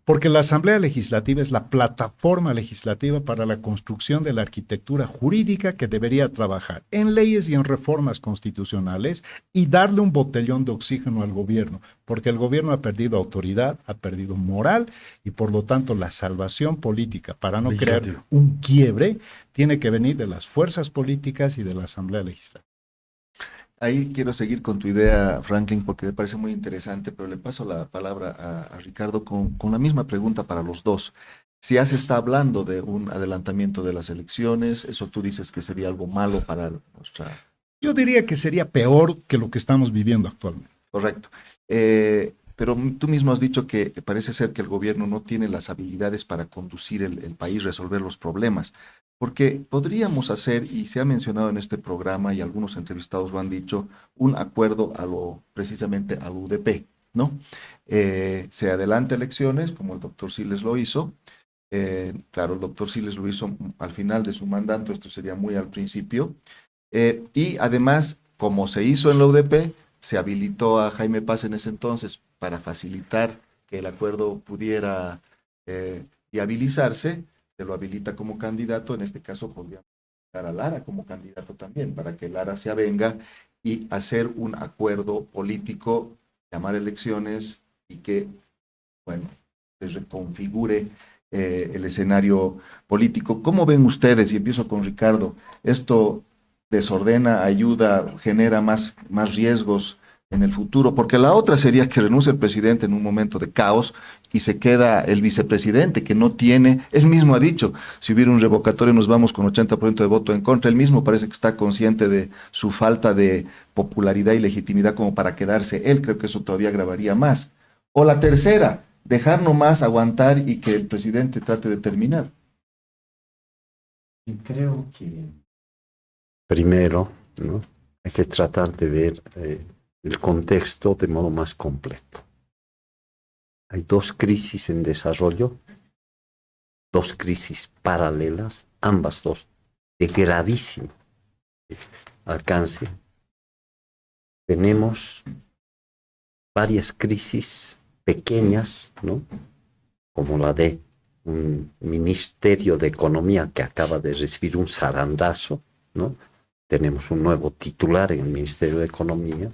Porque la Asamblea Legislativa es la plataforma legislativa para la construcción de la arquitectura jurídica que debería trabajar en leyes y en reformas constitucionales y darle un botellón de oxígeno al gobierno, porque el gobierno ha perdido autoridad, ha perdido moral y por lo tanto la salvación política para no crear un quiebre tiene que venir de las fuerzas políticas y de la Asamblea Legislativa. Ahí quiero seguir con tu idea, Franklin, porque me parece muy interesante, pero le paso la palabra a Ricardo con la misma pregunta para los dos. Si ya se está hablando de un adelantamiento de las elecciones, eso tú dices que sería algo malo para nuestra... Yo diría que sería peor que lo que estamos viviendo actualmente. Correcto. Pero tú mismo has dicho que parece ser que el gobierno no tiene las habilidades para conducir el país, resolver los problemas. Porque podríamos hacer, y se ha mencionado en este programa y algunos entrevistados lo han dicho, un acuerdo precisamente al UDP, ¿no? Se adelanta elecciones, como el doctor Siles lo hizo. Claro, el doctor Siles lo hizo al final de su mandato, esto sería muy al principio. Y además, como se hizo en la UDP, se habilitó a Jaime Paz en ese entonces para facilitar que el acuerdo pudiera viabilizarse. Se lo habilita como candidato, en este caso podríamos dar a Lara como candidato también, para que Lara se avenga y hacer un acuerdo político, llamar elecciones y que, bueno, se reconfigure el escenario político. ¿Cómo ven ustedes? Y empiezo con Ricardo. ¿Esto desordena, ayuda, genera más riesgos en el futuro? Porque la otra sería que renuncie el presidente en un momento de caos y se queda el vicepresidente que no tiene, él mismo ha dicho, si hubiera un revocatorio nos vamos con 80% de voto en contra, él mismo parece que está consciente de su falta de popularidad y legitimidad como para quedarse él, creo que eso todavía agravaría más. O la tercera, dejar nomás aguantar y que el presidente trate de terminar. Y creo que primero, ¿no?, hay que tratar de ver el contexto de modo más completo. Hay dos crisis en desarrollo, dos crisis paralelas, ambas dos de gravísimo alcance. Tenemos varias crisis pequeñas, ¿no?, como la de un Ministerio de Economía que acaba de recibir un zarandazo, ¿no? Tenemos un nuevo titular en el Ministerio de Economía.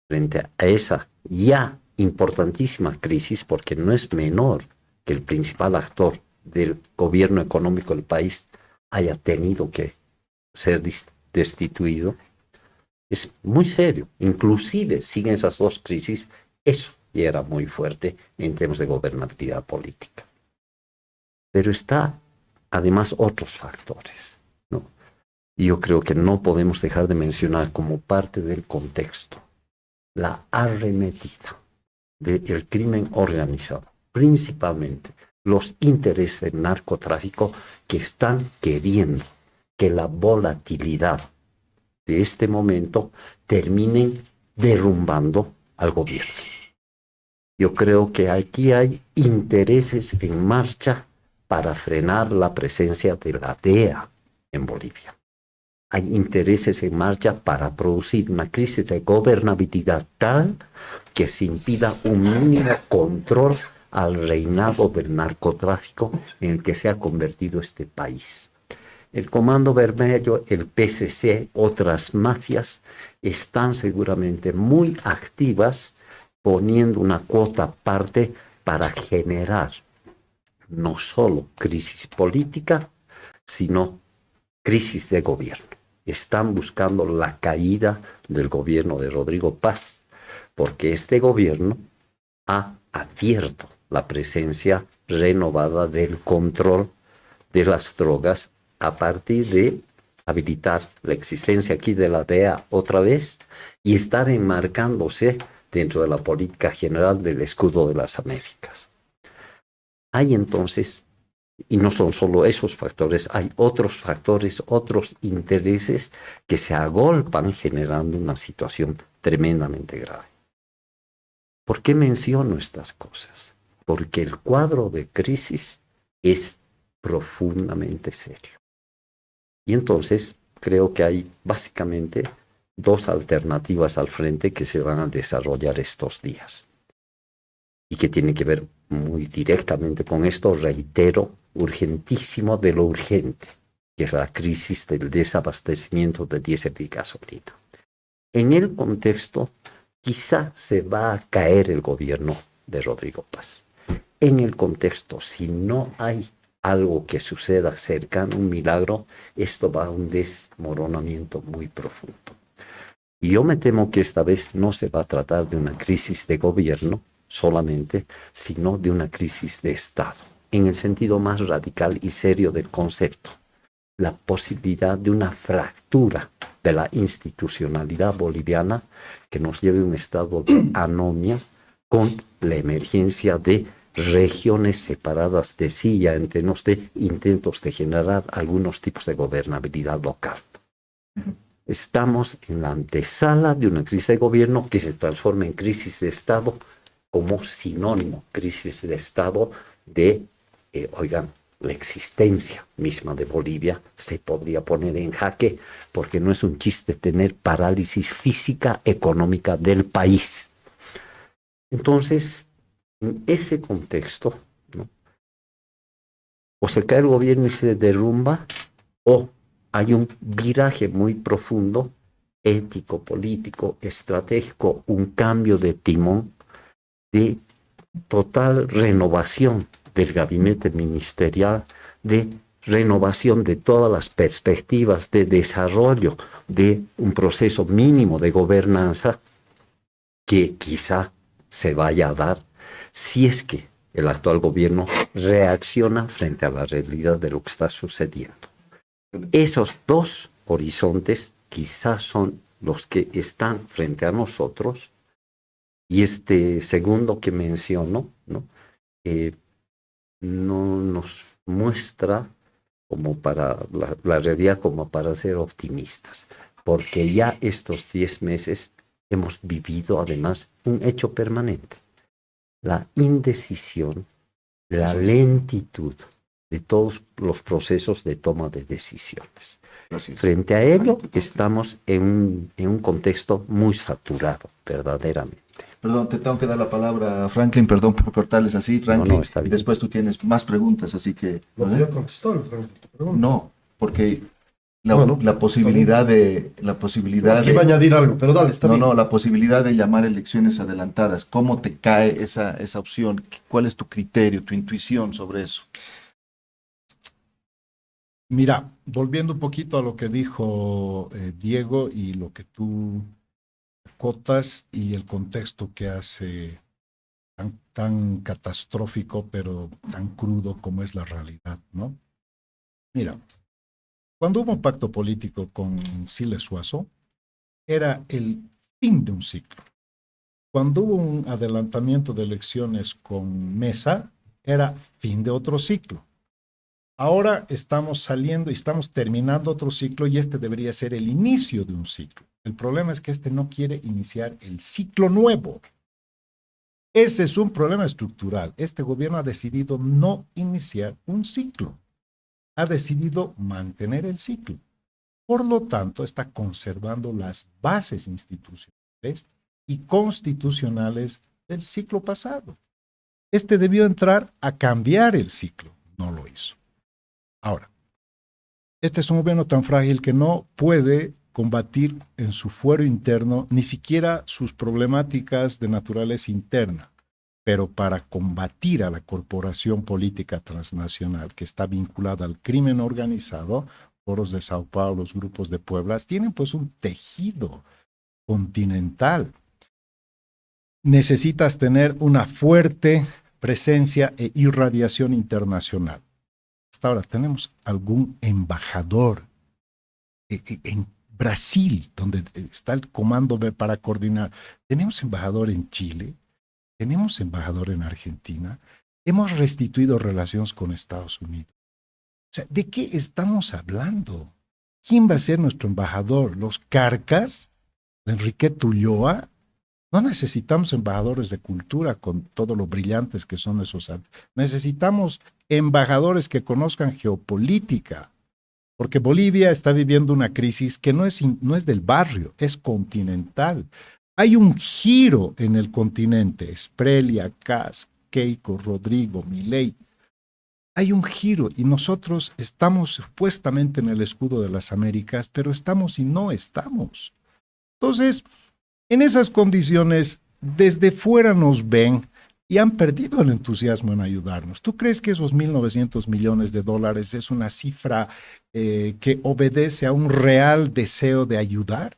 Frente a esa ya importantísima crisis, porque no es menor que el principal actor del gobierno económico del país haya tenido que ser destituido, es muy serio. Inclusive siguen esas dos crisis, eso ya era muy fuerte en términos de gobernabilidad política. Pero está además otros factores, ¿no? Y yo creo que no podemos dejar de mencionar como parte del contexto la arremetida del crimen organizado, principalmente los intereses del narcotráfico que están queriendo que la volatilidad de este momento terminen derrumbando al gobierno. Yo creo que aquí hay intereses en marcha para frenar la presencia de la DEA en Bolivia. hay intereses en marcha para producir una crisis de gobernabilidad tal que se impida un mínimo control al reinado del narcotráfico en el que se ha convertido este país. El Comando Vermelho, el PCC, otras mafias están seguramente muy activas poniendo una cuota aparte para generar no solo crisis política, sino crisis de gobierno. Están buscando la caída del gobierno de Rodrigo Paz, porque este gobierno ha abierto la presencia renovada del control de las drogas a partir de habilitar la existencia aquí de la DEA otra vez y estar enmarcándose dentro de la política general del escudo de las Américas. Hay entonces, y no son solo esos factores, hay otros factores, otros intereses que se agolpan generando una situación tremendamente grave. ¿Por qué menciono estas cosas? Porque el cuadro de crisis es profundamente serio. Y entonces creo que hay básicamente dos alternativas al frente que se van a desarrollar estos días y que tienen que ver muy directamente con esto, reitero, urgentísimo de lo urgente, que es la crisis del desabastecimiento de diésel y gasolina. En el contexto, quizá se va a caer el gobierno de Rodrigo Paz. En el contexto, si no hay algo que suceda cercano, un milagro, esto va a un desmoronamiento muy profundo. Y yo me temo que esta vez no se va a tratar de una crisis de gobierno solamente, sino de una crisis de Estado, en el sentido más radical y serio del concepto. La posibilidad de una fractura de la institucionalidad boliviana que nos lleve a un estado de anomia con la emergencia de regiones separadas de sí ya en términos de intentos de generar algunos tipos de gobernabilidad local. Estamos en la antesala de una crisis de gobierno que se transforma en crisis de Estado como sinónimo, crisis de Estado de, la existencia misma de Bolivia se podría poner en jaque porque no es un chiste tener parálisis física económica del país. Entonces, en ese contexto, ¿no?, o se cae el gobierno y se derrumba, o hay un viraje muy profundo, ético, político, estratégico, un cambio de timón, de total renovación del gabinete ministerial, de renovación de todas las perspectivas de desarrollo de un proceso mínimo de gobernanza que quizá se vaya a dar si es que el actual gobierno reacciona frente a la realidad de lo que está sucediendo. Esos dos horizontes quizás son los que están frente a nosotros, y este segundo que menciono, ¿no?, no nos muestra como para la realidad como para ser optimistas, porque ya estos 10 meses hemos vivido además un hecho permanente, la indecisión, la lentitud de todos los procesos de toma de decisiones. Frente a ello, estamos en un contexto muy saturado, verdaderamente. Perdón, te tengo que dar la palabra a Franklin, perdón por cortarles así, Franklin, No, está bien. y después tú tienes más preguntas, así que... No, ya contestó la pregunta. No, porque la posibilidad de... Es que iba a añadir algo, pero dale, está bien. No, la posibilidad de llamar elecciones adelantadas, ¿cómo te cae esa opción? ¿Cuál es tu criterio, tu intuición sobre eso? Mira, volviendo un poquito a lo que dijo Diego y lo que tú acotas y el contexto que hace tan catastrófico, pero tan crudo como es la realidad, ¿no? Mira, cuando hubo un pacto político con Siles Suazo, era el fin de un ciclo. Cuando hubo un adelantamiento de elecciones con Mesa, era fin de otro ciclo. Ahora estamos saliendo y estamos terminando otro ciclo y este debería ser el inicio de un ciclo. El problema es que este no quiere iniciar el ciclo nuevo. Ese es un problema estructural. Este gobierno ha decidido no iniciar un ciclo. Ha decidido mantener el ciclo. Por lo tanto, está conservando las bases institucionales y constitucionales del ciclo pasado. Este debió entrar a cambiar el ciclo, no lo hizo. Ahora, este es un gobierno tan frágil que no puede combatir en su fuero interno ni siquiera sus problemáticas de naturaleza interna, pero para combatir a la corporación política transnacional que está vinculada al crimen organizado, foros de Sao Paulo, los grupos de Puebla, tienen pues un tejido continental. Necesitas tener una fuerte presencia e irradiación internacional. Hasta ahora, ¿tenemos algún embajador en Brasil, donde está el comando para coordinar? ¿Tenemos embajador en Chile? ¿Tenemos embajador en Argentina? ¿Hemos restituido relaciones con Estados Unidos? O sea, ¿de qué estamos hablando? ¿Quién va a ser nuestro embajador? ¿Los carcas? ¿Enriqueta Ulloa? No necesitamos embajadores de cultura con todo lo brillantes que son esos. Necesitamos embajadores que conozcan geopolítica, porque Bolivia está viviendo una crisis que no es del barrio, es continental. Hay un giro en el continente, Sprelia, Kass, Keiko, Rodrigo, Milei. Hay un giro y nosotros estamos supuestamente en el escudo de las Américas, pero estamos y no estamos. Entonces, en esas condiciones, desde fuera nos ven y han perdido el entusiasmo en ayudarnos. ¿Tú crees que esos 1.900 millones de dólares es una cifra que obedece a un real deseo de ayudar?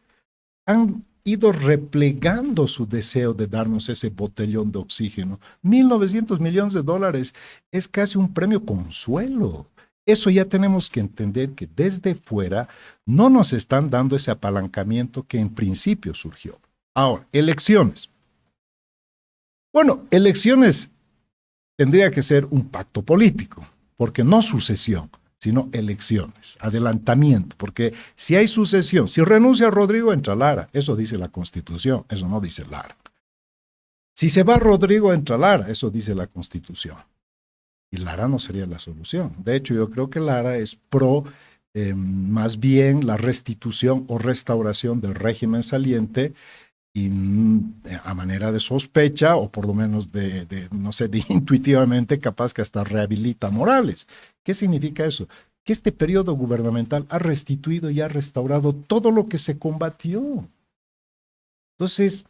Han ido replegando su deseo de darnos ese botellón de oxígeno. 1.900 millones de dólares es casi un premio consuelo. Eso ya tenemos que entender que desde fuera no nos están dando ese apalancamiento que en principio surgió. Ahora, elecciones. Bueno, elecciones tendría que ser un pacto político, porque no sucesión, sino elecciones, adelantamiento, porque si hay sucesión, si renuncia Rodrigo, entra Lara, eso dice la Constitución, eso no dice Lara. Si se va Rodrigo, entra Lara, eso dice la Constitución. Y Lara no sería la solución. De hecho, yo creo que Lara es pro, más bien, la restitución o restauración del régimen saliente, y a manera de sospecha, o por lo menos no sé, de intuitivamente, capaz que hasta rehabilita a Morales. ¿Qué significa eso? Que este periodo gubernamental ha restituido y ha restaurado todo lo que se combatió. Entonces,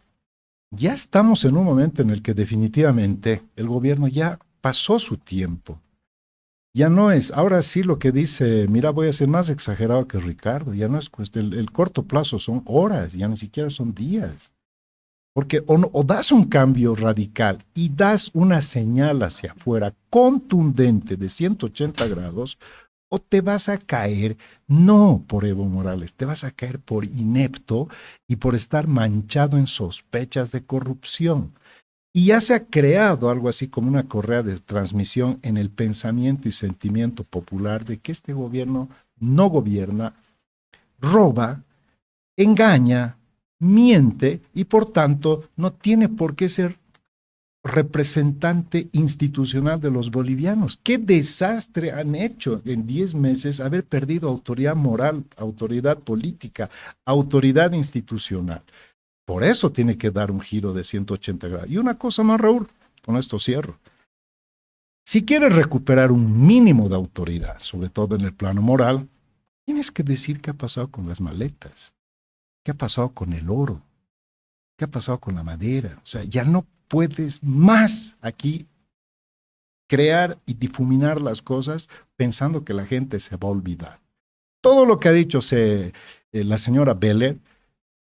ya estamos en un momento en el que definitivamente el gobierno ya pasó su tiempo. Ya no es, ahora sí lo que dice, mira, voy a ser más exagerado que Ricardo, ya no es cuestión, el corto plazo son horas, ya ni siquiera son días. Porque o das un cambio radical y das una señal hacia afuera contundente de 180 grados, o te vas a caer, no por Evo Morales, te vas a caer por inepto y por estar manchado en sospechas de corrupción. Y ya se ha creado algo así como una correa de transmisión en el pensamiento y sentimiento popular de que este gobierno no gobierna, roba, engaña, miente y por tanto no tiene por qué ser representante institucional de los bolivianos. ¿Qué desastre han hecho en 10 meses haber perdido autoridad moral, autoridad política, autoridad institucional? Por eso tiene que dar un giro de 180 grados. Y una cosa más, Raúl, con esto cierro. Si quieres recuperar un mínimo de autoridad, sobre todo en el plano moral, tienes que decir qué ha pasado con las maletas, qué ha pasado con el oro, qué ha pasado con la madera. O sea, ya no puedes más aquí crear y difuminar las cosas pensando que la gente se va a olvidar. Todo lo que ha dicho la señora Beller,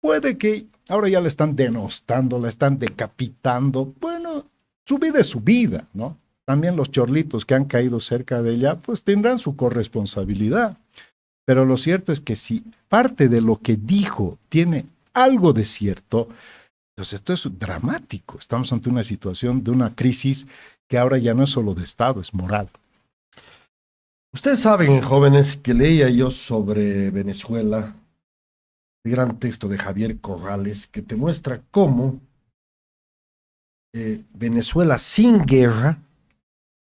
puede que ahora ya la están denostando, la están decapitando. Bueno, su vida es su vida, ¿no? También los chorlitos que han caído cerca de ella, pues tendrán su corresponsabilidad. Pero lo cierto es que si parte de lo que dijo tiene algo de cierto, pues esto es dramático. Estamos ante una situación de una crisis que ahora ya no es solo de Estado, es moral. Ustedes saben, jóvenes, que leía yo sobre Venezuela, el gran texto de Javier Corrales, que te muestra cómo Venezuela sin guerra,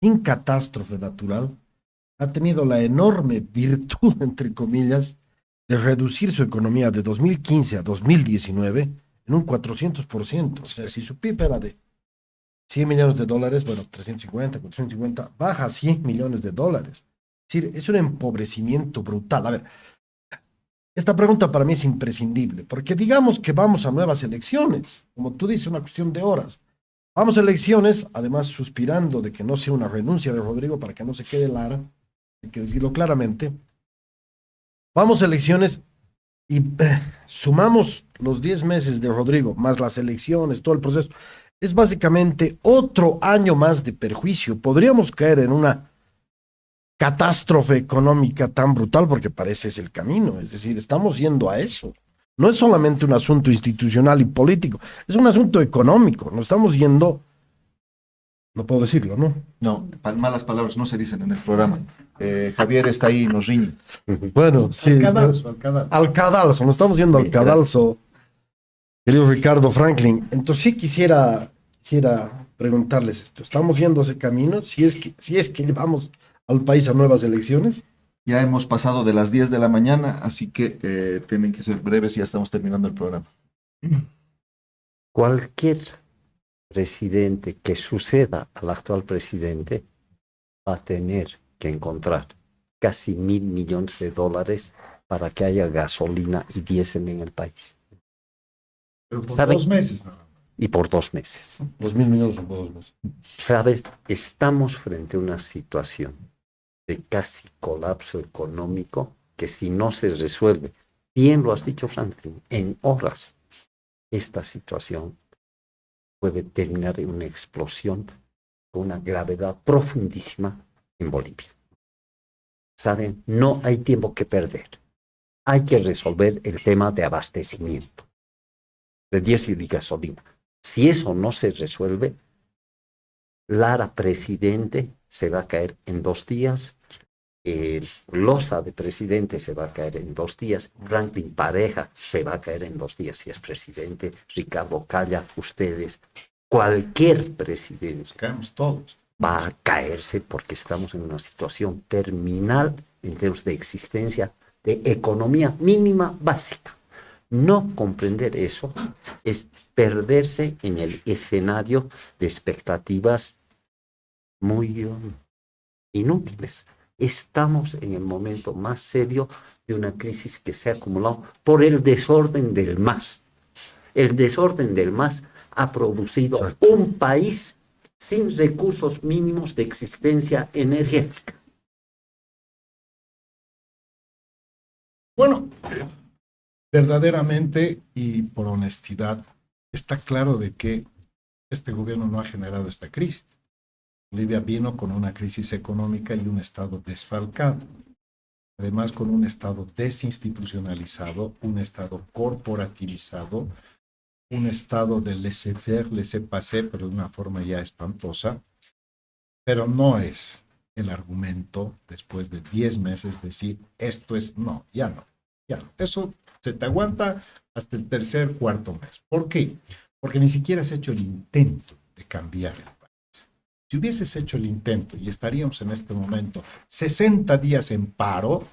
sin catástrofe natural, ha tenido la enorme virtud, entre comillas, de reducir su economía de 2015 a 2019 en un 400%. O sea, si su PIB era de 100 millones de dólares, bueno, 350, 450, baja a 100 millones de dólares. Es decir, es un empobrecimiento brutal. A ver, esta pregunta para mí es imprescindible, porque digamos que vamos a nuevas elecciones, como tú dices, una cuestión de horas. Vamos a elecciones, además suspirando de que no sea una renuncia de Rodrigo para que no se quede Lara, hay que decirlo claramente. Vamos a elecciones y sumamos los 10 meses de Rodrigo, más las elecciones, todo el proceso. Es básicamente otro año más de perjuicio. Podríamos caer en una catástrofe económica tan brutal porque parece es el camino. Es decir, estamos yendo a eso. No es solamente un asunto institucional y político, es un asunto económico. Nos estamos yendo, no puedo decirlo, ¿no? No, malas palabras no se dicen en el programa. Javier está ahí y nos riñe. Bueno, sí. Al cadalso, nos estamos yendo al cadalso, querido Ricardo Franklin. Entonces sí quisiera preguntarles esto. ¿Estamos yendo a ese camino? Si es que llevamos al país a nuevas elecciones. Ya hemos pasado de las 10 de la mañana, así que tienen que ser breves y ya estamos terminando el programa. Cualquier presidente que suceda al actual presidente va a tener que encontrar casi 1.000 millones de dólares para que haya gasolina y diésel en el país. Pero por ¿Saben? 2 meses nada más. Y por 2 meses. 2.000 millones son por 2 meses. ¿Sabes? Estamos frente a una situación de casi colapso económico que si no se resuelve, bien lo has dicho Franklin, en horas, esta situación puede terminar en una explosión con una gravedad profundísima en Bolivia. ¿Saben? No hay tiempo que perder. Hay que resolver el tema de abastecimiento de diésel y gasolina. Si eso no se resuelve, Lara presidente se va a caer en 2 días, Loza de presidente se va a caer en 2 días, Franklin Pareja se va a caer en 2 días si es presidente, Ricardo Calla, ustedes, cualquier presidente Caemos todos. va a caerse porque estamos en una situación terminal en términos de existencia de economía mínima básica. No comprender eso es perderse en el escenario de expectativas muy inútiles. Estamos en el momento más serio de una crisis que se ha acumulado por el desorden del MAS. El desorden del MAS ha producido un país sin recursos mínimos de existencia energética. Bueno, verdaderamente y por honestidad, está claro de que este gobierno no ha generado esta crisis. Bolivia vino con una crisis económica y un Estado desfalcado. Además, con un Estado desinstitucionalizado, un Estado corporativizado, un Estado de laissez-faire, laissez-passer, pero de una forma ya espantosa. Pero no es el argumento, después de 10 meses, decir, esto es, no, ya no. Eso se te aguanta hasta el 3er, 4.er mes. ¿Por qué? Porque ni siquiera has hecho el intento de cambiar el país. Si hubieses hecho el intento y estaríamos en este momento 60 días en paro,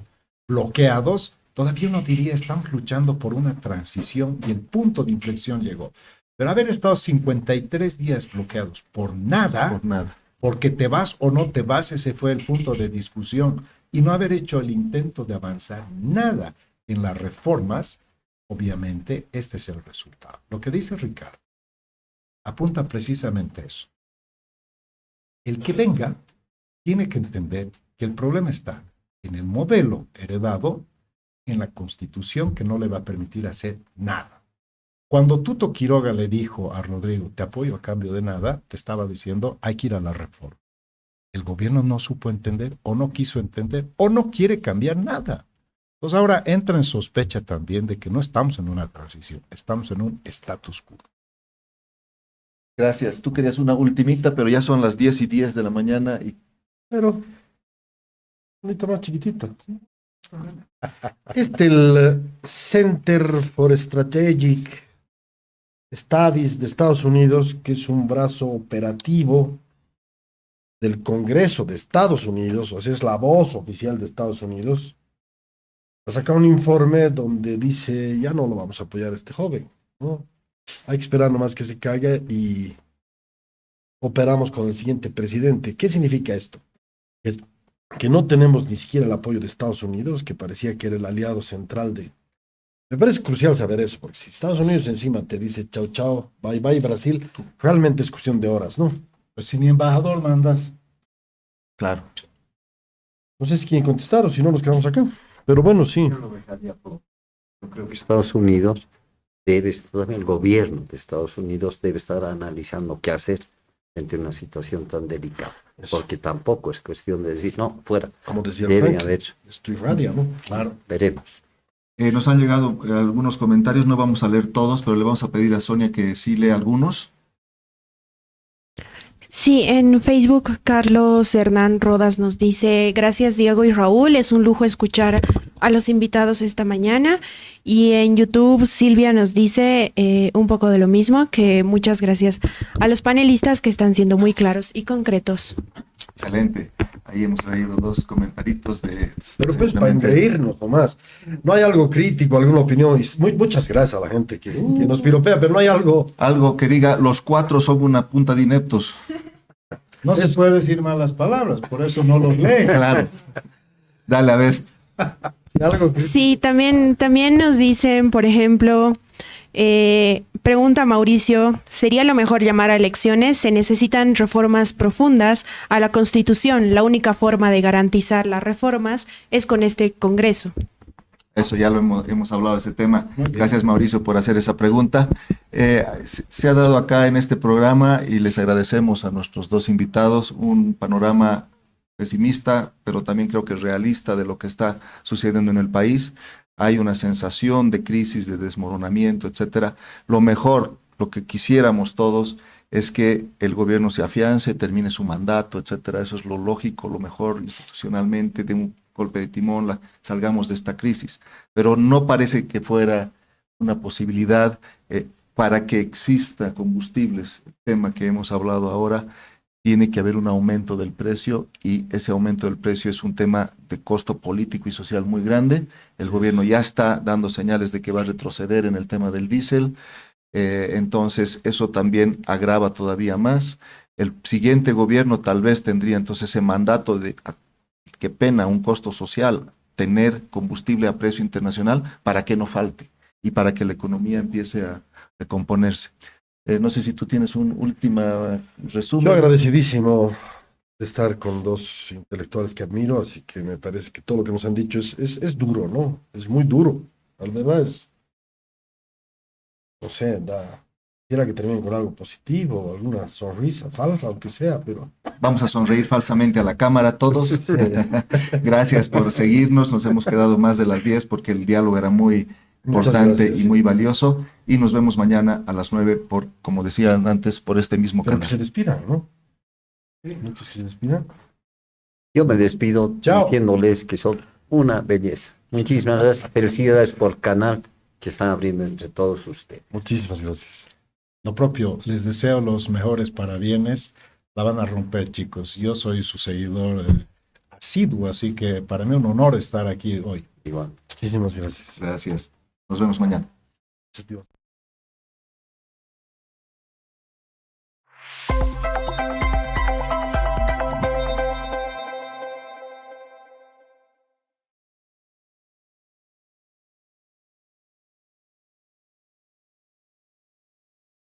bloqueados, todavía uno diría, estamos luchando por una transición y el punto de inflexión llegó. Pero haber estado 53 días bloqueados por nada, porque te vas o no te vas, ese fue el punto de discusión, y no haber hecho el intento de avanzar nada en las reformas, obviamente este es el resultado. Lo que dice Ricardo apunta precisamente a eso. El que venga tiene que entender que el problema está en el modelo heredado, en la Constitución que no le va a permitir hacer nada. Cuando Tuto Quiroga le dijo a Rodrigo, te apoyo a cambio de nada, te estaba diciendo, hay que ir a la reforma. El gobierno no supo entender, o no quiso entender, o no quiere cambiar nada. Entonces ahora entra en sospecha también de que no estamos en una transición, estamos en un status quo. Gracias. Tú querías una ultimita, pero ya son las 10:10 de la mañana. Pero, un poquito más chiquitito. El Center for Strategic Studies de Estados Unidos, que es un brazo operativo del Congreso de Estados Unidos, o sea, es la voz oficial de Estados Unidos, ha sacado un informe donde dice, ya no lo vamos a apoyar a este joven, ¿no? Hay que esperar nomás que se caiga y operamos con el siguiente presidente. ¿Qué significa esto? Que no tenemos ni siquiera el apoyo de Estados Unidos, que parecía que era el aliado central de... Me parece crucial saber eso, porque si Estados Unidos encima te dice chao, chao, bye, bye, Brasil, realmente es cuestión de horas, ¿no? Pues si ni embajador mandas. Claro. No sé si quieren contestar o si no nos quedamos acá. Pero bueno, sí. Yo creo que Estados Unidos debe estar, también el gobierno de Estados Unidos debe estar analizando qué hacer ante una situación tan delicada. Eso. Porque tampoco es cuestión de decir, no, fuera. Como decía Debe Franklin, haber, esto irradia, ¿no? claro, veremos. Nos han llegado algunos comentarios, no vamos a leer todos, pero le vamos a pedir a Sonia que sí lea algunos. Sí, en Facebook Carlos Hernán Rodas nos dice, gracias Diego y Raúl, es un lujo escuchar a los invitados esta mañana. Y en YouTube Silvia nos dice un poco de lo mismo, que muchas gracias a los panelistas que están siendo muy claros y concretos. Excelente. Ahí hemos traído dos comentaritos de... Pero pues para engreírnos nomás. No hay algo crítico, alguna opinión. Y muchas gracias a la gente que nos piropea, pero no hay algo... Algo que diga, los cuatro son una punta de ineptos. No se puede decir malas palabras, por eso no los leen. Claro. Dale, a ver. Algo que... Sí, también nos dicen, por ejemplo, pregunta Mauricio, ¿sería lo mejor llamar a elecciones? Se necesitan reformas profundas a la Constitución. La única forma de garantizar las reformas es con este Congreso. Eso ya lo hemos hablado de ese tema. Gracias, Mauricio, por hacer esa pregunta. Se ha dado acá en este programa y les agradecemos a nuestros dos invitados un panorama pesimista, pero también creo que realista de lo que está sucediendo en el país. Hay una sensación de crisis, de desmoronamiento, etcétera. Lo mejor, lo que quisiéramos todos, es que el gobierno se afiance, termine su mandato, etcétera. Eso es lo lógico, lo mejor institucionalmente, de un golpe de timón, salgamos de esta crisis. Pero no parece que fuera una posibilidad para que exista combustibles. El tema que hemos hablado ahora, tiene que haber un aumento del precio y ese aumento del precio es un tema de costo político y social muy grande. El gobierno ya está dando señales de que va a retroceder en el tema del diésel. Entonces eso también agrava todavía más. El siguiente gobierno tal vez tendría entonces ese mandato de qué pena, un costo social, tener combustible a precio internacional para que no falte y para que la economía empiece a recomponerse. No sé si tú tienes un último resumen. Yo agradecidísimo de estar con dos intelectuales que admiro, así que me parece que todo lo que nos han dicho es duro, ¿no? Es muy duro. La verdad es, no sé, quisiera que terminen con algo positivo, alguna sonrisa falsa, aunque sea, pero... Vamos a sonreír falsamente a la cámara todos. Gracias por seguirnos, nos hemos quedado más de las 10 porque el diálogo era muy importante y muy valioso. Y nos vemos mañana a las 9 por, como decía antes, por este mismo pero canal. que se despidan, ¿no? ¿No que se despidan? Yo me despido diciéndoles que son una belleza. Muchísimas gracias. Felicidades por el canal que están abriendo entre todos ustedes. Muchísimas gracias. Lo propio, les deseo los mejores parabienes. La van a romper, chicos. Yo soy su seguidor asiduo, así que para mí un honor estar aquí hoy. Igual. Muchísimas gracias. Gracias. Nos vemos mañana.